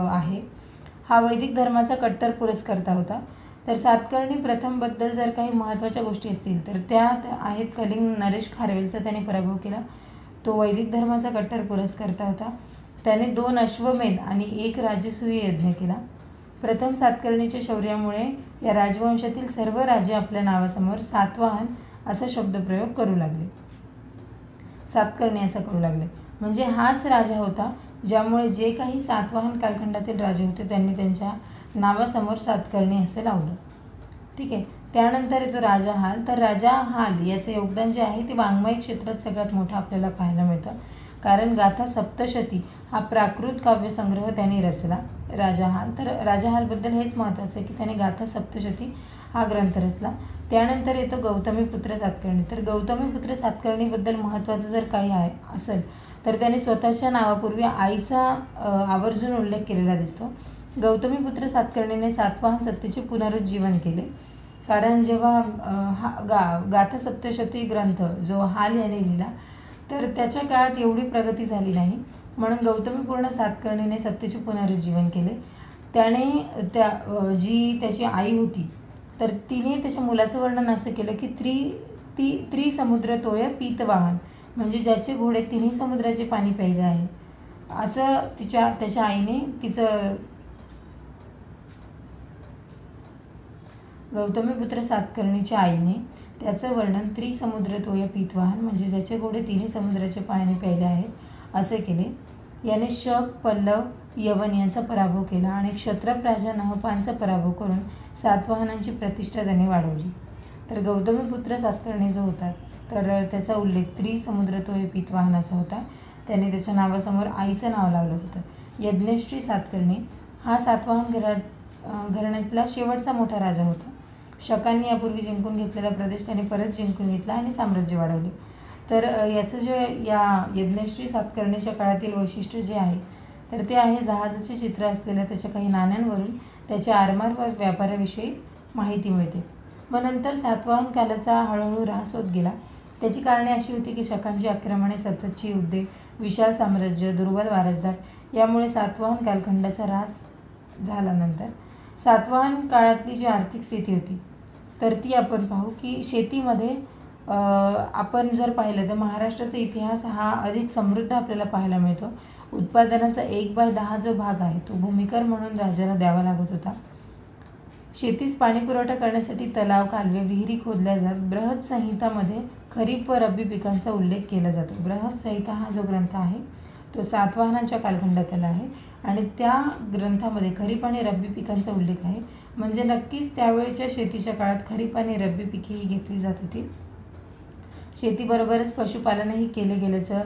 Speaker 1: आहे. हा वैदिक धर्माचा कट्टर पुरस्कर्ता होता. तर सातकर्णी प्रथमबद्दल जर काही महत्त्वाच्या गोष्टी असतील तर त्या आहेत कलिंग नरेश खारवेलचा त्याने पराभव केला. तो वैदिक धर्माचा कट्टर पुरस्कर्ता होता. त्याने 2 अश्वमेध आणि 1 राजसूय यज्ञ केला. प्रथम सातकर्णीच्या शौर्यामुळे या राजवंशातील सर्व राजे आपल्या नावासमोर सातवाहन असा शब्दप्रयोग करू लागले. सातकर्णी असं करू लागले म्हणजे हाच राजा होता ज्यामुळे जे काही सातवाहन कालखंडातील राजे होते त्यांनी त्यांच्या नावासमोर सातकर्णी असं लावलं. ठीक आहे. त्यानंतर येतो राजा हाल. तर राजा हाल याचं योगदान जे आहे ते वाङ्मय क्षेत्रात सगळ्यात मोठं आपल्याला पाहायला मिळतं. कारण गाथा सप्तशती हा प्राकृत काव्यसंग्रह त्यांनी रचला राजा हाल. तर राजा हालबद्दल हेच महत्त्वाचं आहे की त्याने गाथा सप्तशती हा ग्रंथ रचला. त्यानंतर येतो गौतमीपुत्र सातकर्णी. तर गौतमीपुत्र सातकर्णीबद्दल महत्त्वाचं जर काही आहे असेल तर त्याने स्वतःच्या नावापूर्वी आईचा आवर्जून उल्लेख केलेला दिसतो. गौतमीपुत्र सातकर्णीने सातवाहन सत्तेचे पुनरुज्जीवन केले. कारण जेव्हा गाथा सप्तशती ग्रंथ जो हाल याने लिहिला तर त्याच्या काळात एवढी प्रगती झाली नाही, म्हणून गौतमीपूर्ण सातकर्णीने सत्तेचे पुनरुज्जीवन केले. त्याने जी त्याची आई होती तर तिने त्याच्या मुलाचं वर्णन असं केलं की त्रिसमुद्रतोय पीतवाहन म्हणजे ज्याचे घोडे तिन्ही समुद्राचे पाणी प्यायले आहे असं त्याच्या आईने तिचं गौतमीपुत्र सातकर्णीच्या आईने त्याचं वर्णन त्रिसमुद्रतोय पीतवाहन म्हणजे ज्याचे घोडे तिन्ही समुद्राचे पाणी प्यायले आहेत असे केले. याने शक, पल्लव, यवन यांचा पराभव केला आणि क्षत्रप राजा नहपानचा पराभव करून सातवाहनांची प्रतिष्ठा त्याने वाढवली. तर गौतमीपुत्र सातकर्णी जो होता तर त्याचा उल्लेख त्रिसमुद्रतोय पीतवाहनाचा होता. त्याने त्याच्या नावासमोर आईचं नाव लावलं होतं. यज्ञश्री सातकर्णी हा सातवाहन घराण्यातला शेवटचा मोठा राजा होता. शकांनी यापूर्वी जिंकून घेतलेला प्रदेश त्याने परत जिंकून घेतला आणि साम्राज्य वाढवले. तर याचं जे या यज्ञश्री सातकर्णीच्या काळातील वैशिष्ट्य जे आहे तर ते आहे जहाजाचे चित्र असलेल्या त्याच्या काही नाण्यांवरून त्याच्या आरमार व व्यापाराविषयी माहिती मिळते. मग नंतर सातवाहन कालाचा हळूहळू ऱ्हास होत गेला. त्याची कारणे अशी होती की शकांची आक्रमणे, सततची युद्धे, विशाल साम्राज्य, दुर्बल वारसदार यामुळे सातवाहन कालखंडाचा ऱ्हास झाल्यानंतर सातवाहन काळातली जी आर्थिक स्थिती होती तर ती आपण पाहू की शेतीमध्ये आपण जर पाहिलं तर महाराष्ट्राचा इतिहास हा अधिक समृद्ध आपल्याला पाहायला मिळतो. उत्पादनाचा 1/10 जो भाग आहे तो भूमिकर म्हणून राजाला द्यावा लागत होता. शेतीस पाणीपुरवठा करण्यासाठी तलाव, कालवे, विहिरी खोदल्या जात. बृहत संहितामध्ये खरीप व रब्बी पिकांचा उल्लेख केला जातो. बृहत संहिता हा जो ग्रंथ आहे तो सातवाहनांच्या कालखंडातला आहे आणि त्या ग्रंथामध्ये खरीप आणि रब्बी पिकांचा उल्लेख आहे. म्हणजे नक्कीच त्यावेळच्या शेतीच्या काळात खरीप आणि रब्बी पिकेही घेतली जात होती. शेतीबरोबरच पशुपालनही केले गेल्याचं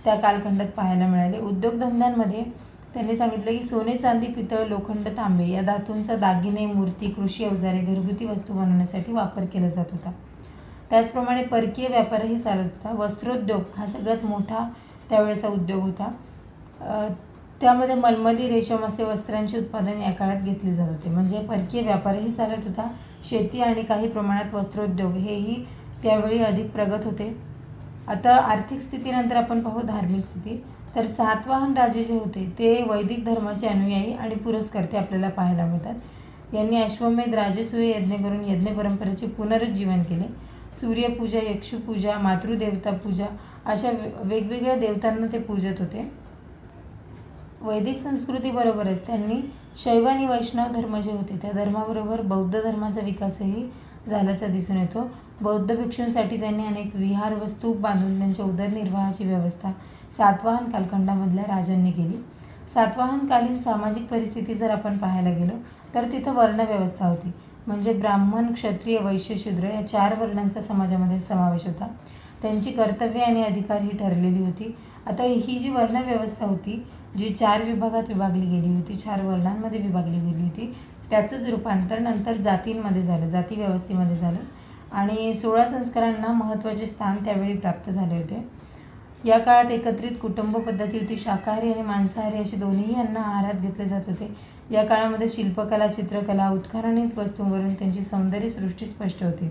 Speaker 1: त्या कालखंडात पाहायला मिळाले. उद्योगधंद्यांमध्ये त्यांनी सांगितलं की सोने, चांदी, पितळ, लोखंड, तांबे या धातूंचा दागिने, मूर्ती, कृषी अवजारे, घरगुती वस्तू बनवण्यासाठी वापर केला जात होता. त्याचप्रमाणे परकीय व्यापारही चालत होता. वस्त्रोद्योग हा सगळ्यात मोठा त्यावेळेचा उद्योग होता. त्यामध्ये मलमली, रेशम असे वस्त्रांचे उत्पादन या काळात घेतले जात होते. म्हणजे परकीय व्यापारही चालत होता. शेती आणि काही प्रमाणात वस्त्रोद्योग हेही त्यावेळी अधिक प्रगत होते. आता आर्थिक स्थितीनंतर आपण पाहू धार्मिक स्थिती. तर सातवाहन राजे जे होते ते वैदिक धर्माचे अनुयायी आणि पुरस्कर्ते आपल्याला पाहायला मिळतात. यांनी अश्वमेध, राजसूय यज्ञ करून यज्ञ परंपरेचे पुनरुज्जीवन केले. सूर्यपूजा, यक्षपूजा, मातृदेवता पूजा अशा वेगवेगळ्या देवतांना ते पूजत होते. वैदिक संस्कृतीबरोबरच त्यांनी शैव आणि वैष्णव धर्म जे होते त्या धर्माबरोबर बौद्ध धर्माचा विकासही झाल्याचा दिसून येतो. बौद्ध भिक्षूंसाठी त्यांनी अनेक विहार व स्तूप बांधून त्यांच्या उदरनिर्वाहाची व्यवस्था सातवाहन कालखंडामधल्या राजांनी केली. सातवाहनकालीन सामाजिक परिस्थिती जर आपण पाहायला गेलो तर तिथं वर्णव्यवस्था होती. म्हणजे ब्राह्मण, क्षत्रिय, वैश्य, शूद्र या 4 वर्णांचा समाजामध्ये समावेश होता. त्यांची कर्तव्ये आणि अधिकार ही ठरलेली होती. आता ही जी वर्णव्यवस्था होती जी 4 विभागात विभागली गेली होती, 4 वर्णांमध्ये विभागली गेली होती, त्याचंच रूपांतर नंतर जातींमध्ये झालं, जाती व्यवस्थेमध्ये झालं आणि 16 संस्कारांना महत्त्वाचे स्थान त्यावेळी प्राप्त झाले होते. या काळात एकत्रित कुटुंब पद्धती होती. शाकाहारी आणि मांसाहारी असे दोन्हीही अन्न आहारात घेतले जात होते. या काळामध्ये शिल्पकला, चित्रकला, उत्खननित वस्तूंवरून त्यांची सौंदर्य सृष्टी स्पष्ट होती.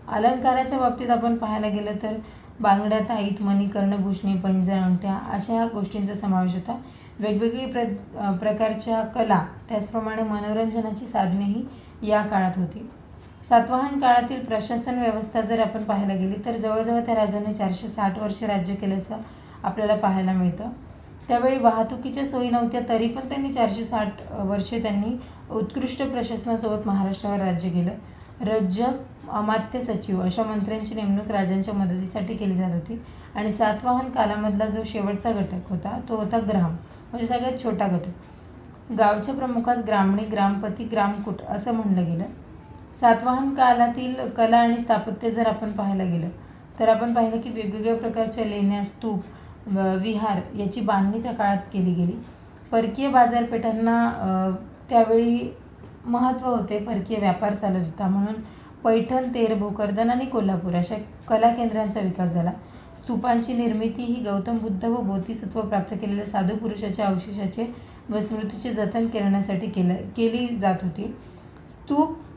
Speaker 1: अलंकाराच्या बाबतीत आपण पाहायला गेलं तर बांगड्या, ताईत, मणी, कर्णभूषणे, पैंजण, अंगठ्या अशा गोष्टींचा समावेश होता. वेगवेगळी प्रकारच्या कला, त्याचप्रमाणे मनोरंजनाची साधनेही या काळात होती. सातवाहन काळातील प्रशासन व्यवस्था जर आपण पाहायला गेली तर जवळजवळ त्या राजाने 460 वर्षे राज्य केल्याचं आपल्याला पाहायला मिळतं. त्यावेळी वाहतुकीच्या सोयी नव्हत्या, तरी पण त्यांनी 460 वर्षे त्यांनी उत्कृष्ट प्रशासनासोबत महाराष्ट्रावर राज्य केलं. रज्जक, अमात्य, सचिव अशा मंत्र्यांची नेमणूक राजांच्या मदतीसाठी केली जात होती. आणि सातवाहन कालामधला जो शेवटचा घटक होता तो होता ग्राम, म्हणजे सगळ्यात छोटा घटक. गावच्या प्रमुखास ग्रामणी, ग्रामपती, ग्रामकूट असं म्हणलं गेलं. सातवाहन काळातील कला आणि स्थापत्य जर आपण पाहायला गेलं तर आपण पाहिलं की वेगवेगळ्या प्रकारच्या लेण्या, स्तूप, विहार याची बांधणी त्या काळात केली गेली. परकीय बाजारपेठांना त्यावेळी महत्त्व होते, परकीय व्यापार चालत होता, म्हणून पैठण, तेर, भोकरदन आणि कोल्हापूर अशा कला केंद्रांचा विकास झाला. स्तूपांची निर्मिती ही गौतम बुद्ध व बोधिसत्व प्राप्त केलेल्या साधू पुरुषाच्या अवशेषाचे व स्मृतीचे जतन करण्यासाठी केली जात होती.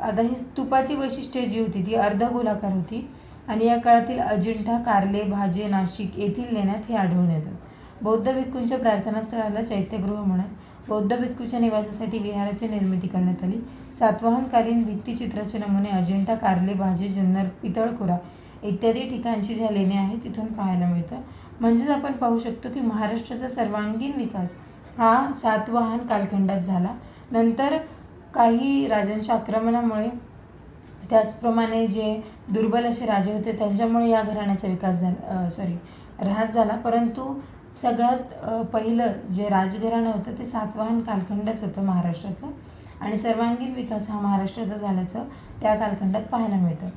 Speaker 1: आता ही स्तूपाची वैशिष्ट्ये जी होती ती अर्धगोलाकार होती आणि या काळातील अजिंठा, कार्ले, भाजे, नाशिक येथील लेण्यात हे आढळून येतात. बौद्ध भिक्खूंच्या प्रार्थनास्थळाला चैत्यगृह म्हणत बौद्ध भिक्खूच्या निवासासाठी विहाराची निर्मिती करण्यात आली. सातवाहनकालीन भित्तिचित्राचे नमुने अजिंठा, कार्ले, भाजे, जुन्नर, पितळखोरा इत्यादी ठिकाणची ज्या लेण्या आहेत तिथून पाहायला मिळतं. म्हणजेच आपण पाहू शकतो की महाराष्ट्राचा सर्वांगीण विकास हा सातवाहन कालखंडात झाला. नंतर काही राजांच्या आक्रमणामुळे, त्याचप्रमाणे जे दुर्बल असे राजे होते त्यांच्यामुळे या घराण्याचा विकास ऱ्हास झाला. परंतु सगळ्यात पहिलं जे राजघराणं होतं ते सातवाहन कालखंडच होतं महाराष्ट्रातलं आणि सर्वांगीण विकास हा महाराष्ट्राचा झाल्याचं त्या कालखंडात पाहायला मिळतं.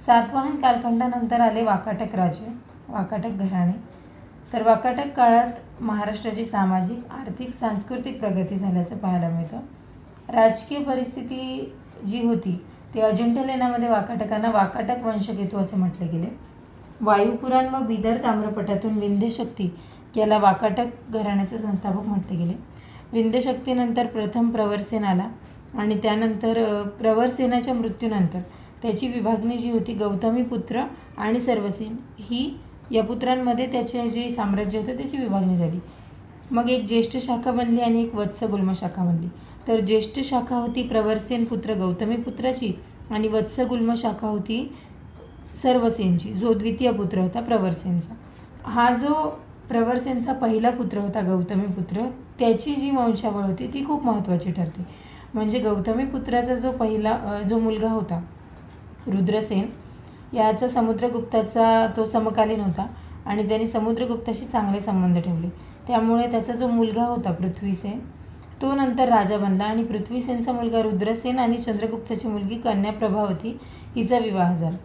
Speaker 1: सातवाहन कालखंडानंतर आले वाकाटक राजे, वाकाटक घराणे. तर वाकाटक काळात महाराष्ट्राची सामाजिक, आर्थिक, सांस्कृतिक प्रगती झाल्याचं पाहायला मिळतं. राजकीय परिस्थिती जी होती ती अजिंठा लेण्यामध्ये वाकाटकांना वाकाटक वंशकेतू असे म्हटले गेले. वायुपुराण व बिदर ताम्रपटातून विंध्यशक्ती याला वाकाटक घराण्याचे संस्थापक म्हटले गेले. विंध्यशक्तीनंतर प्रथम प्रवरसेन आला आणि त्यानंतर प्रवरसेनाच्या मृत्यूनंतर त्याची विभागणी जी होती गौतमीपुत्र आणि सर्वसेन ही या पुत्रांमध्ये त्याचे जे साम्राज्य होतं त्याची विभागणी झाली. मग एक ज्येष्ठ शाखा बनली आणि एक वत्सगुल्म शाखा बनली. तर ज्येष्ठ शाखा होती प्रवरसेन पुत्र गौतमीपुत्राची आणि वत्सगुल्म शाखा होती सर्वसेनची, जो द्वितीय पुत्र होता प्रवरसेनचा. हा जो प्रवरसेनचा पहिला पुत्र होता गौतमीपुत्र, त्याची जी वंशावळ होती ती खूप महत्त्वाची ठरते. म्हणजे गौतमीपुत्राचा जो मुलगा होता रुद्रसेन, याचा समुद्रगुप्ताचा तो समकालीन होता आणि त्याने समुद्रगुप्ताशी चांगले संबंध ठेवले. त्यामुळे त्याचा जो मुलगा होता पृथ्वीसेन तो नंतर राजा बनला आणि पृथ्वीसेनचा मुलगा रुद्रसेन आणि चंद्रगुप्ताची मुलगी कन्या प्रभावती हिचा विवाह झाला.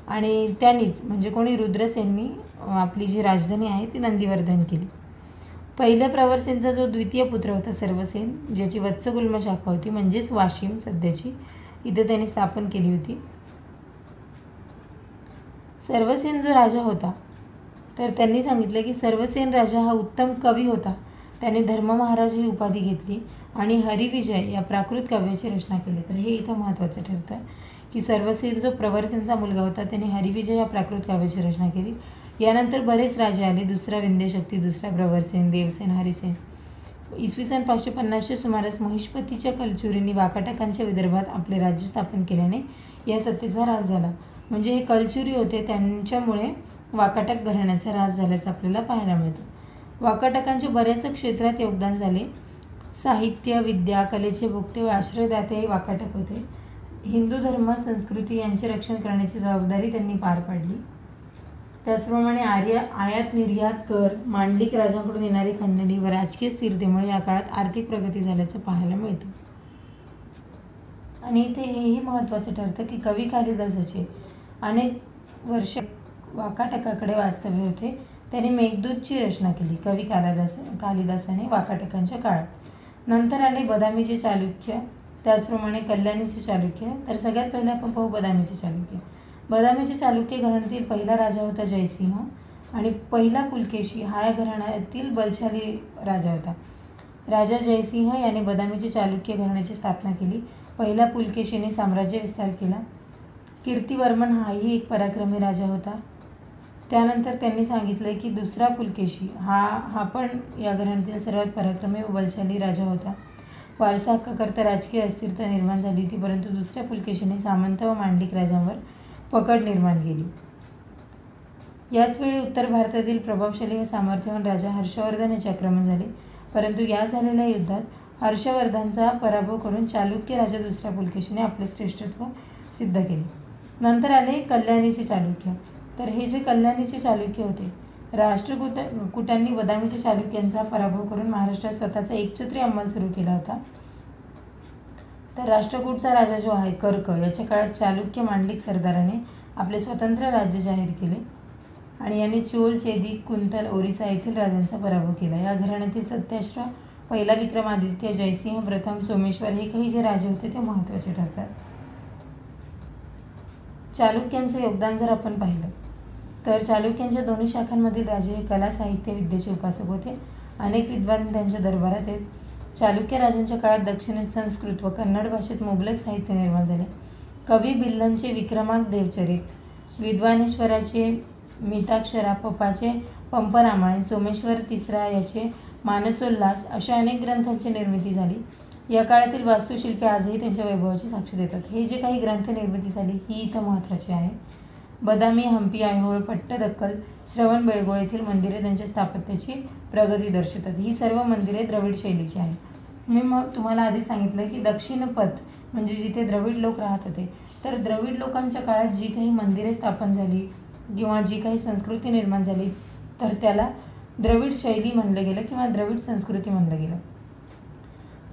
Speaker 1: आणि त्यांनीच म्हणजे कोणी रुद्रसेननी आपली जी राजधानी आहे ती नंदीवर्धन केली. पहिल्या प्रवरसेनचा जो द्वितीय पुत्र होता सर्वसेन, ज्याची वत्सगुल्म शाखा होती म्हणजेच वाशिम सध्याची, इथे त्यांनी स्थापन केली होती. सर्वसेन जो राजा होता तर त्यांनी सांगितलं की सर्वसेन राजा हा उत्तम कवी होता. त्याने धर्ममहाराज ही उपाधी घेतली आणि हरिविजय या प्राकृत काव्याची रचना केली. तर हे इथं महत्त्वाचं ठरतं की सर्वसेन जो प्रवरसेनचा मुलगा होता त्याने हरिविजय या प्राकृत काव्याची रचना केली. यानंतर बरेच राजे आले, दुसरा विंध्यशक्ती, दुसरा प्रवरसेन, देवसेन, हरिसेन. इसवी सन 550च्या सुमारास महिष्मतीच्या कलचुरींनी वाकाटकांच्या विदर्भात आपले राज्य स्थापन केल्याने या सत्तेचा ऱ्हास झाला. म्हणजे हे कलचुरी होते, त्यांच्यामुळे वाकाटक घराण्याचा ऱ्हास झाल्याचं आपल्याला पाहायला मिळतं. वाकाटकांचे बऱ्याच क्षेत्रात योगदान झाले. साहित्य, विद्या, कलेचे भोगते व आश्रयदाते वाकाटक होते. हिंदू धर्म, संस्कृती यांचे रक्षण करण्याची जबाबदारी त्यांनी पार पाडली. त्याचप्रमाणे आयात निर्यात कर, मांडलिक राजांकडून येणारी खंडणी व राजकीय स्थिरतेमुळे या काळात आर्थिक प्रगती झाल्याचं पाहायला मिळतं. आणि इथे हेही महत्त्वाचं ठरतं की कवी कालिदासाचे अनेक वर्ष वाकाटकाकडे वास्तव्य होते. त्याने मेघदूतची रचना केली कवी कालिदासाने वाकाटकांच्या काळात. नंतर आले बदामीचे चालुक्य, त्याचप्रमाणे कल्याणीचे चालुक्य. तर सगळ्यात पहिले आपण पाहू बदामीचे चालुक्य. बदामीचे चालुक्य घराण्यातील पहिला राजा होता जयसिंह आणि पहिला पुलकेशी हा या घराण्यातील बलशाली राजा होता. राजा जयसिंह याने बदामीचे चालुक्य घराण्याची स्थापना केली. पहिला पुलकेशीने साम्राज्य विस्तार केला. कीर्तिवर्मन हाही एक पराक्रमी राजा होता. त्यानंतर त्यांनी सांगितलं की दुसरा पुलकेशी हा पण या घराण्यातील सर्वात पराक्रमी व बलशाली राजा होता. वारसा हक्काकरता राजकीय अस्थिरता निर्माण झाली होती, परंतु दुसऱ्या पुलकेशीने सामंत व मांडलिक राजांवर पकड निर्माण केली. याच वेळी उत्तर भारतातील प्रभावशाली व सामर्थ्यवान राजा हर्षवर्धन याचे आक्रमण झाले, परंतु या झालेल्या युद्धात हर्षवर्धनचा पराभव करून चालुक्य राजा दुसऱ्या पुलकेशीने आपले श्रेष्ठत्व सिद्ध केले. नंतर आले कल्याणीचे चालुक्य. तर हे जे कल्याणीचे चालुक्य होते, राष्ट्रकूटांनी बदामीच्या चालुक्यांचा पराभव करून महाराष्ट्रात स्वतःचा एकछत्री अंमल सुरू केला होता. तर राष्ट्रकूटचा राजा जो आहे कर्क, याच्या काळात चालुक्य मांडलिक सरदाराने आपले स्वतंत्र राज्य जाहीर केले आणि यांनी चोल, चेदिक, कुंतल, ओरिसा येथील राजांचा पराभव केला. या घराण्यातील सत्याश्र, पहिला विक्रमादित्य, जयसिंह प्रथम, सोमेश्वर हे काही जे राजे होते ते महत्त्वाचे ठरतात. चालुक्यांचं योगदान जर आपण पाहिलं तर चालुक्यांच्या दोन्ही शाखांमधील राजे हे कला, साहित्य, विद्येचे उपासक होते. अनेक विद्वान त्यांच्या दरबारात आहेत. चालुक्य राजांच्या काळात दक्षिणेत संस्कृत व कन्नड भाषेत मुबलक साहित्य निर्माण झाले. कवी बिल्हणचे विक्रमांक देवचरित, विद्वानेश्वराचे मिताक्षरा, पपाचे पंपरामायण, सोमेश्वर तिसरा याचे मानसोल्लास अशा अनेक ग्रंथांची निर्मिती झाली. या काळातील वास्तुशिल्पे आजही त्यांच्या वैभवाची साक्ष देतात. हे जे काही ग्रंथ निर्मिती झाली ही इथं महत्त्वाची आहे. बदामी, हंपी, ऐहोळ, पट्टदक्कल, श्रवणबेळगोळ येथील मंदिरे त्यांच्या स्थापत्याची प्रगती दर्शवतात. ही सर्व मंदिरे द्रविड शैलीची आहेत. मी तुम्हाला आधी सांगितलं की दक्षिणपथ म्हणजे जिथे द्रविड लोक राहत होते, तर द्रविड लोकांच्या काळात जी काही मंदिरे स्थापन झाली किंवा जी काही संस्कृती निर्माण झाली तर त्याला द्रविड शैली म्हणलं गेलं किंवा द्रविड संस्कृती म्हणलं गेलं.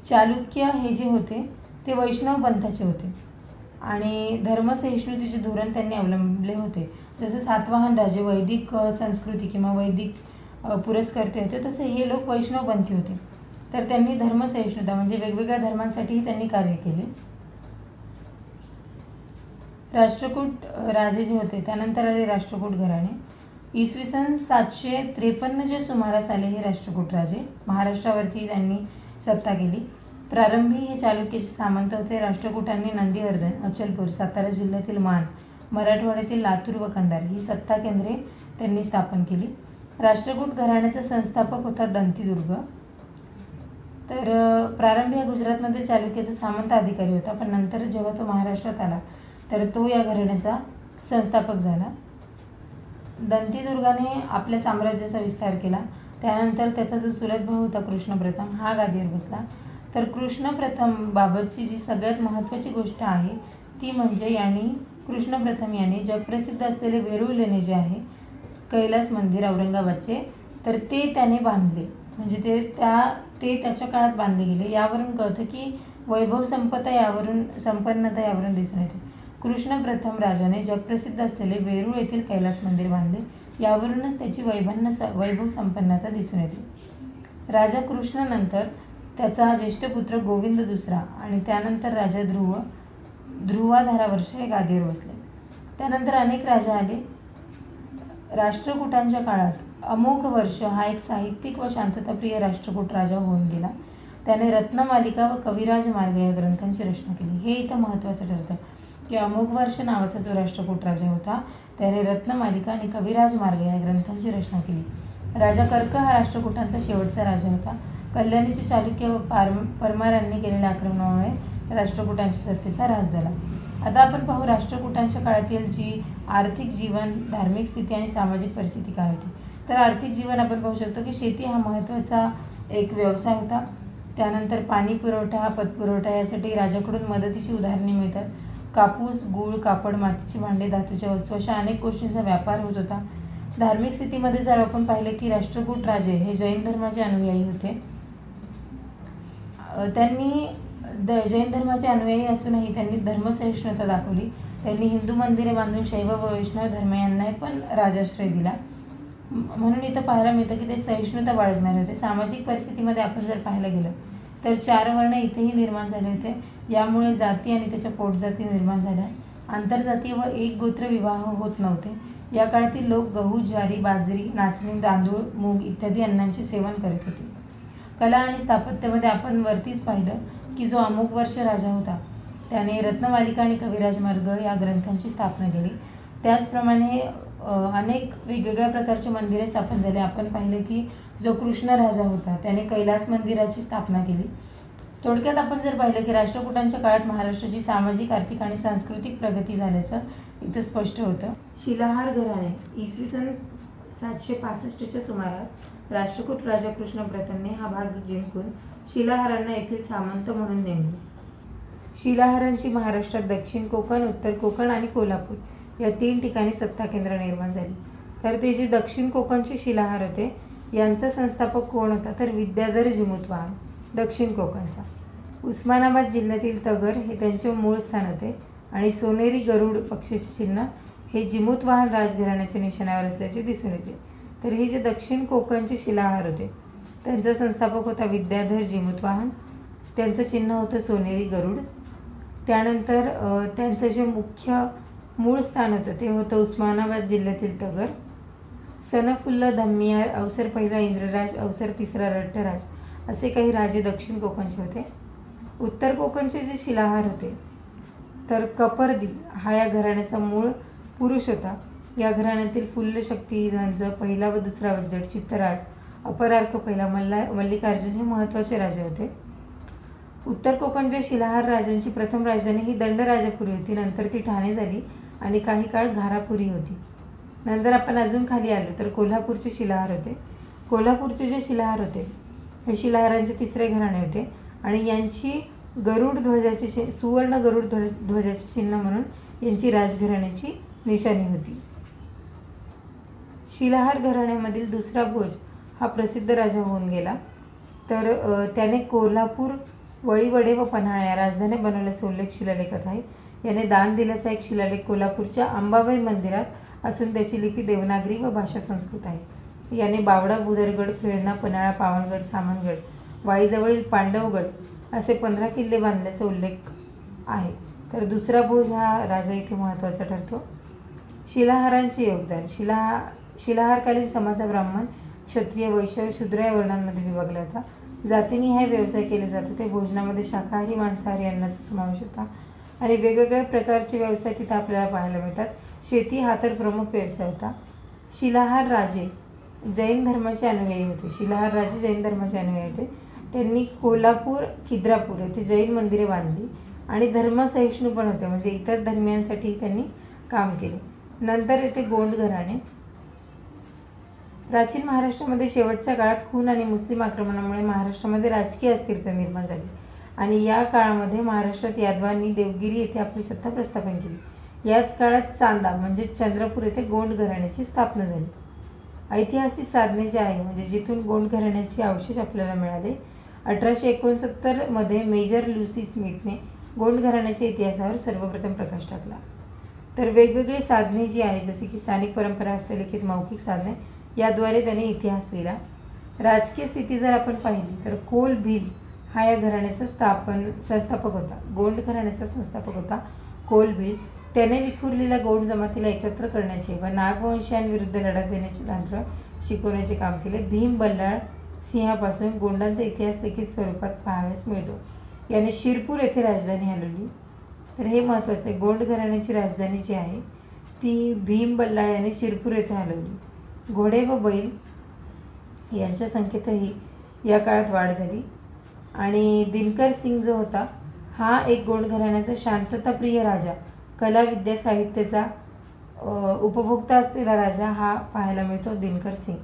Speaker 1: चालुक्य हे जे होते ते वैष्णव पंथाचे होते आणि धर्मसहिष्णुतेचे धोरण त्यांनी अवलंबले होते. जसं सातवाहन राजे वैदिक संस्कृती किंवा वैदिक पुरस्कर्ते होते, तसे हे लोक वैष्णवपंथी होते. तर त्यांनी धर्मसहिष्णुता म्हणजे वेगवेगळ्या धर्मांसाठीही त्यांनी कार्य केले. राष्ट्रकूट राजे जे होते त्यानंतर आले राष्ट्रकूट घराणे. इसवी सन 753च्या सुमारास आले हे राष्ट्रकूट राजे. महाराष्ट्रावरती त्यांनी सत्ता केली. प्रारंभी हे चालुक्याचे सामंत होते. राष्ट्रकूटांनी नंदीवर्धन, अचलपूर, सातारा जिल्ह्यातील मान, मराठवाड्यातील लातूर व कंधार ही सत्ता केंद्रे त्यांनी स्थापन केली. राष्ट्रकूट घराण्याचा संस्थापक होता दंतीदुर्ग. तर प्रारंभी हा गुजरातमध्ये चालुक्याचा सामंत अधिकारी होता, पण नंतर जेव्हा तो महाराष्ट्रात आला तर तो या घराण्याचा संस्थापक झाला. दंतीदुर्गाने आपल्या साम्राज्याचा विस्तार केला. त्यानंतर त्याचा जो चुलत भाऊ होता कृष्णप्रथम हा गादीवर बसला. तर कृष्णप्रथम बाबतची जी सगळ्यात महत्त्वाची गोष्ट आहे ती म्हणजे कृष्णप्रथम यांनी जगप्रसिद्ध असलेले वेरूळ लेणे जे आहे कैलास मंदिर औरंगाबादचे, तर ते त्याने बांधले. म्हणजे ते त्याच्या काळात बांधले गेले. यावरून कळतं की वैभव संपन्नता यावरून दिसून येते. कृष्णप्रथम राजाने जगप्रसिद्ध असलेले वेरूळ येथील कैलास मंदिर बांधले. यावरूनच त्याची वैभव संपन्नता दिसून येते. राजा कृष्णानंतर त्याचा ज्येष्ठ पुत्र गोविंद दुसरा आणि त्यानंतर राजा ध्रुवा 12 वर्ष हे गादीवर बसले. त्यानंतर अनेक राजा आले. राष्ट्रकूटांच्या काळात अमोघ वर्ष हा एक साहित्यिक व शांतताप्रिय राष्ट्रकूट राजा होऊन गेला. त्याने रत्नमालिका व कविराज मार्ग या ग्रंथांची रचना केली. हे इथं महत्त्वाचं ठरतं की अमोघ वर्ष नावाचा जो राष्ट्रकूट राजा होता त्याने रत्नमालिका आणि कविराज मार्ग या ग्रंथांची रचना केली. राजा कर्क हा राष्ट्रकूटांचा शेवटचा राजा होता. कल्याणीचे चालुक्य व परमारांनी केलेल्या आक्रमणामुळे राष्ट्रकूटांच्या सत्तेचा ऱ्हास झाला. आता आपण पाहू राष्ट्रकूटांच्या काळातील जी आर्थिक जीवन, धार्मिक स्थिती आणि सामाजिक परिस्थिती काय होती. तर आर्थिक जीवन आपण पाहू शकतो की शेती हा महत्त्वाचा एक व्यवसाय होता. त्यानंतर पाणी पुरवठा, पतपुरवठा यासाठी राजाकडून मदतीची उदाहरणे मिळतात. कापूस, गूळ, कापड, मातीची भांडे, धातूच्या वस्तू अशा अनेक गोष्टींचा व्यापार होत होता. धार्मिक स्थितीमध्ये जर आपण पाहिलं की राष्ट्रकूट राजे हे जैन धर्माचे अनुयायी होते. त्यांनी जैन धर्माचे अनुयायी असूनही त्यांनी धर्मसहिष्णुता दाखवली. त्यांनी हिंदू मंदिरे बांधून शैव व वैष्णव धर्मीयांना पण राजाश्रय दिला. म्हणून इथं पाहायला मिळतं की ते सहिष्णुता बाळगणारे होते. सामाजिक परिस्थितीमध्ये आपण जर पाहायला गेलं तर 4 वर्ण इथेही निर्माण झाले होते. यामुळे जाती आणि त्याच्या पोटजाती निर्माण झाल्या. आंतरजातीय व एक गोत्र विवाह होत नव्हते. या काळातील लोक गहू, ज्वारी, बाजरी, नाचणी, तांदूळ, मूग इत्यादी अन्नांचे सेवन करत होते. कला आणि स्थापत्यामध्ये आपण वरतीच पाहिलं की जो अमोघ वर्ष राजा होता त्याने रत्नमालिका आणि कविराज मार्ग या ग्रंथांची स्थापना केली. त्याचप्रमाणे अनेक वेगवेगळ्या प्रकारचे मंदिरे स्थापन झाली. आपण पाहिलं की जो कृष्ण राजा होता त्याने कैलास मंदिराची स्थापना केली. थोडक्यात आपण जर पाहिलं की राष्ट्रकूटांच्या काळात महाराष्ट्राची सामाजिक, आर्थिक आणि सांस्कृतिक प्रगती झाल्याचं इथं स्पष्ट होतं. शिलाहार घराणे इसवी सन 765च्या सुमारास राष्ट्रकूट राजा कृष्ण प्रथमने हा भाग जिंकून शिलाहारांना येथील सामंत म्हणून नेमले. शिलाहारांची महाराष्ट्रात दक्षिण कोकण, उत्तर कोकण आणि कोल्हापूर या 3 ठिकाणी सत्ता केंद्र निर्माण झाली. तर ते जे दक्षिण कोकणचे शिलाहार होते यांचा संस्थापक कोण होता तर विद्याधर जिमूतवाहन दक्षिण कोकणचा. उस्मानाबाद जिल्ह्यातील तगर हे त्यांचे मूळ स्थान होते आणि सोनेरी गरुड पक्षाचे चिन्ह हे जिमूतवाहन राजघराण्याच्या निशाणावर असल्याचे दिसून येते. तर हे जे दक्षिण कोकणचे शिलाहार होते त्यांचा संस्थापक होता विद्याधर जिमूतवाहन. त्यांचं चिन्ह होतं सोनेरी गरुड. त्यानंतर त्यांचं जे मुख्य मूळ स्थान होतं ते होतं उस्मानाबाद जिल्ह्यातील तगर. सनफुल्ला धम्मियार, अवसर पहिला इंद्रराज, अवसर तिसरा रट्टराज असे काही राजे दक्षिण कोकणचे होते. उत्तर कोकणचे जे शिलाहार होते तर कपर्दी हा या घराण्याचा मूळ पुरुष होता. या घराण्यातील फुल्लशक्ती, झंझ पहिला व दुसरा वज्जट, चित्तराज, अपरार्क पहिला, मल्लिकार्जुन हे महत्त्वाचे राजे होते. उत्तर कोकणच्या शिलाहार राजांची प्रथम राजधानी ही दंडराजापुरी होती. नंतर ती ठाणे झाली आणि काही काळ घारापुरी होती. नंतर आपण अजून खाली आलो तर कोल्हापूरचे शिलाहार होते. कोल्हापूरचे जे शिलाहार होते हे शिलाहारांचे तिसरे घराणे होते आणि यांची गरुड ध्वजाचे सुवर्ण गरुड ध्वजाचे चिन्ह म्हणून यांची राजघराण्याची निशाणी होती. शिलाहार घराण्यामधील दुसरा भोज हा प्रसिद्ध राजा होऊन गेला. तर त्याने कोल्हापूर, वळीवडे व पन्हाळा या राजधान्या बनवल्याचा उल्लेख शिलालेखात आहे. याने दान दिल्याचा एक शिलालेख कोल्हापूरच्या अंबाबाई मंदिरात असून त्याची लिपी देवनागरी व भाषा संस्कृत आहे. याने बावडा, भुदरगड, खेळणा, पन्हाळा, पावनगड, सामनगड, वाईजवळील पांडवगड असे 15 किल्ले बांधल्याचा उल्लेख आहे. तर दुसरा भोज हा राजा इथे महत्त्वाचा ठरतो. शिलाहारांचे योगदान. शिलाहारकालीन समाज ब्राह्मण, क्षत्रिय, वैश्य, शूद्र या वर्णांमध्ये विभागला होता. जातीनिहाय व्यवसाय केले जात होते. भोजनामध्ये शाकाहारी, मांसाहारी अन्नाचा समावेश होता आणि वेगवेगळ्या प्रकारचे व्यवसाय तिथे आपल्याला पाहायला मिळतात. शेती हा तर प्रमुख व्यवसाय होता. शिलाहार राजे जैन धर्माचे अनुयायी होते. शिलाहार राजे जैन धर्माचे अनुयायी होते. त्यांनी कोल्हापूर, खिद्रापूर येथे जैन मंदिरे बांधली आणि धर्मसहिष्णू पण होते, म्हणजे इतर धर्मियांसाठी त्यांनी काम केले. नंतर येथे गोंड घराणे. प्राचीन महाराष्ट्रामध्ये शेवटच्या काळात खून आणि मुस्लिम आक्रमणामुळे महाराष्ट्रामध्ये राजकीय अस्थिरता निर्माण झाली आणि या काळामध्ये महाराष्ट्रात यादवांनी देवगिरी येथे आपली सत्ता प्रस्थापन केली. याच काळात चांदा म्हणजे चंद्रपूर येथे गोंड घराण्याची स्थापना झाली. ऐतिहासिक साधने जे आहे म्हणजे जिथून गोंड घराण्याचे अवशेष आपल्याला मिळाले. 1869 मध्ये मेजर लुसी स्मिथने गोंड घराण्याच्या इतिहासावर सर्वप्रथम प्रकाश टाकला. तर वेगवेगळी साधने जी आहे जसे की स्थानिक परंपरा, हस्तलिखित, मौखिक साधने याद्वारे त्याने इतिहास लिहिला. राजकीय स्थिती जर आपण पाहिली तर कोल भील हा या घराण्याचा संस्थापक होता. गोंड घराण्याचा संस्थापक होता कोल भील. त्याने विखुरलेल्या गोंड जमातीला एकत्र करण्याचे व नागवंशीयांविरुद्ध लढा देण्याचे तंत्र शिकवण्याचे काम केले. भीम बल्लाळ सिंहापासून गोंडांचा इतिहास लिखित स्वरूपात पाहावयास मिळतो. याने शिरपूर येथे राजधानी हलवली. तर हे महत्त्वाचं आहे. गोंड घराण्याची राजधानी जी आहे ती भीम बल्लाळ याने शिरपूर येथे हलवली. घोडे व बैल यांच्या संख्येतही या काळात वाढ झाली आणि दिनकर सिंग जो होता हा एक गोंड घराण्याचा शांतताप्रिय राजा, कला, विद्या, साहित्याचा उपभोक्ता असलेला राजा हा पाहायला मिळतो दिनकर सिंग.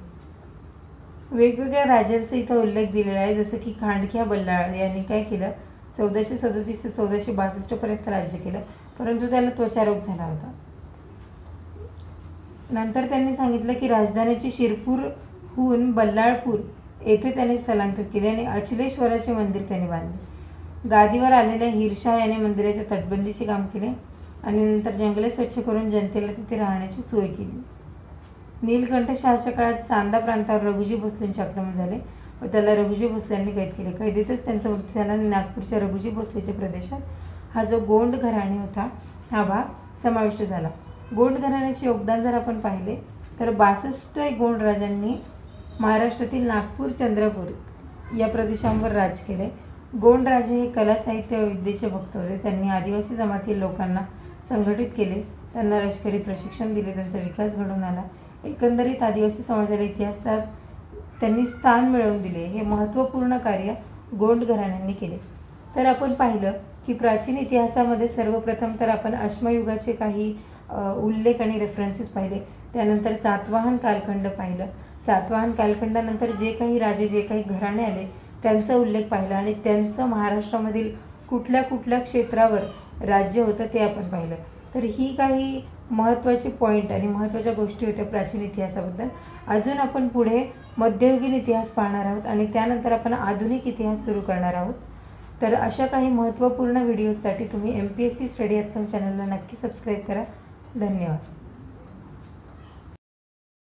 Speaker 1: वेगवेगळ्या राजांचा इथं उल्लेख दिलेला आहे. जसं की खांडक्या बल्लाळ यांनी काय केलं 1437 ते 1462 पर्यंत राज्य केलं, परंतु त्याला त्वचारोग झाला होता. नंतर त्यांनी सांगितलं की राजधानीची शिरपूरहून बल्लाळपूर येथे त्यांनी स्थलांतर केले आणि अचलेश्वराचे मंदिर त्यांनी बांधले. गादीवर आलेल्या हिरशाह याने मंदिराच्या तटबंदीचे काम केले आणि नंतर जंगले स्वच्छ करून जनतेला तिथे राहण्याची सोय केली. नीलकंठ शहाच्या काळात चांदा प्रांतावर रघुजी भोसलेंचे आक्रमण झाले व त्याला रघुजी भोसल्यांनी कैद केले. कैदेतच त्यांचा मृत्यू झाला आणि नागपूरच्या रघुजी भोसलेच्या प्रदेशात हा जो गोंड घराणे होता हा भाग समाविष्ट झाला. गोंड घराण्याचे योगदान जर आपण पाहिले तर 62 गोंड राजांनी महाराष्ट्रातील नागपूर, चंद्रपूर या प्रदेशांवर राज केले. गोंड राजे हे कला, साहित्य व विद्येचे भक्त होते. त्यांनी आदिवासी जमाती लोकांना संघटित केले. त्यांना लष्करी प्रशिक्षण दिले, त्यांचा विकास घडून आला. एकंदरीत आदिवासी समाजाला इतिहासात त्यांनी स्थान मिळवून दिले. हे महत्त्वपूर्ण कार्य गोंड घराण्यांनी केले. तर आपण पाहिलं की प्राचीन इतिहासामध्ये सर्वप्रथम तर आपण अश्मयुगाचे काही उल्लेख आणि रेफरन्सेस पाहिले. त्यानंतर सातवाहन कालखंड पाहिलं. सातवाहन कालखंडानंतर जे काही राजे, जे काही घराणे आले त्यांचा उल्लेख पाहिला आणि त्यांचं महाराष्ट्रामधील कुठल्या कुठल्या क्षेत्रावर राज्य होतं ते आपण पाहिलं. तर ही काही महत्त्वाचे पॉईंट आणि महत्त्वाच्या गोष्टी होत्या प्राचीन इतिहासाबद्दल. अजून आपण पुढे मध्ययुगीन इतिहास पाहणार आहोत आणि त्यानंतर आपण आधुनिक इतिहास सुरू करणार आहोत. तर अशा काही महत्त्वपूर्ण व्हिडिओजसाठी तुम्ही MPSC स्टडी ॲट होम चॅनलला नक्की सबस्क्राईब करा. धन्यवाद.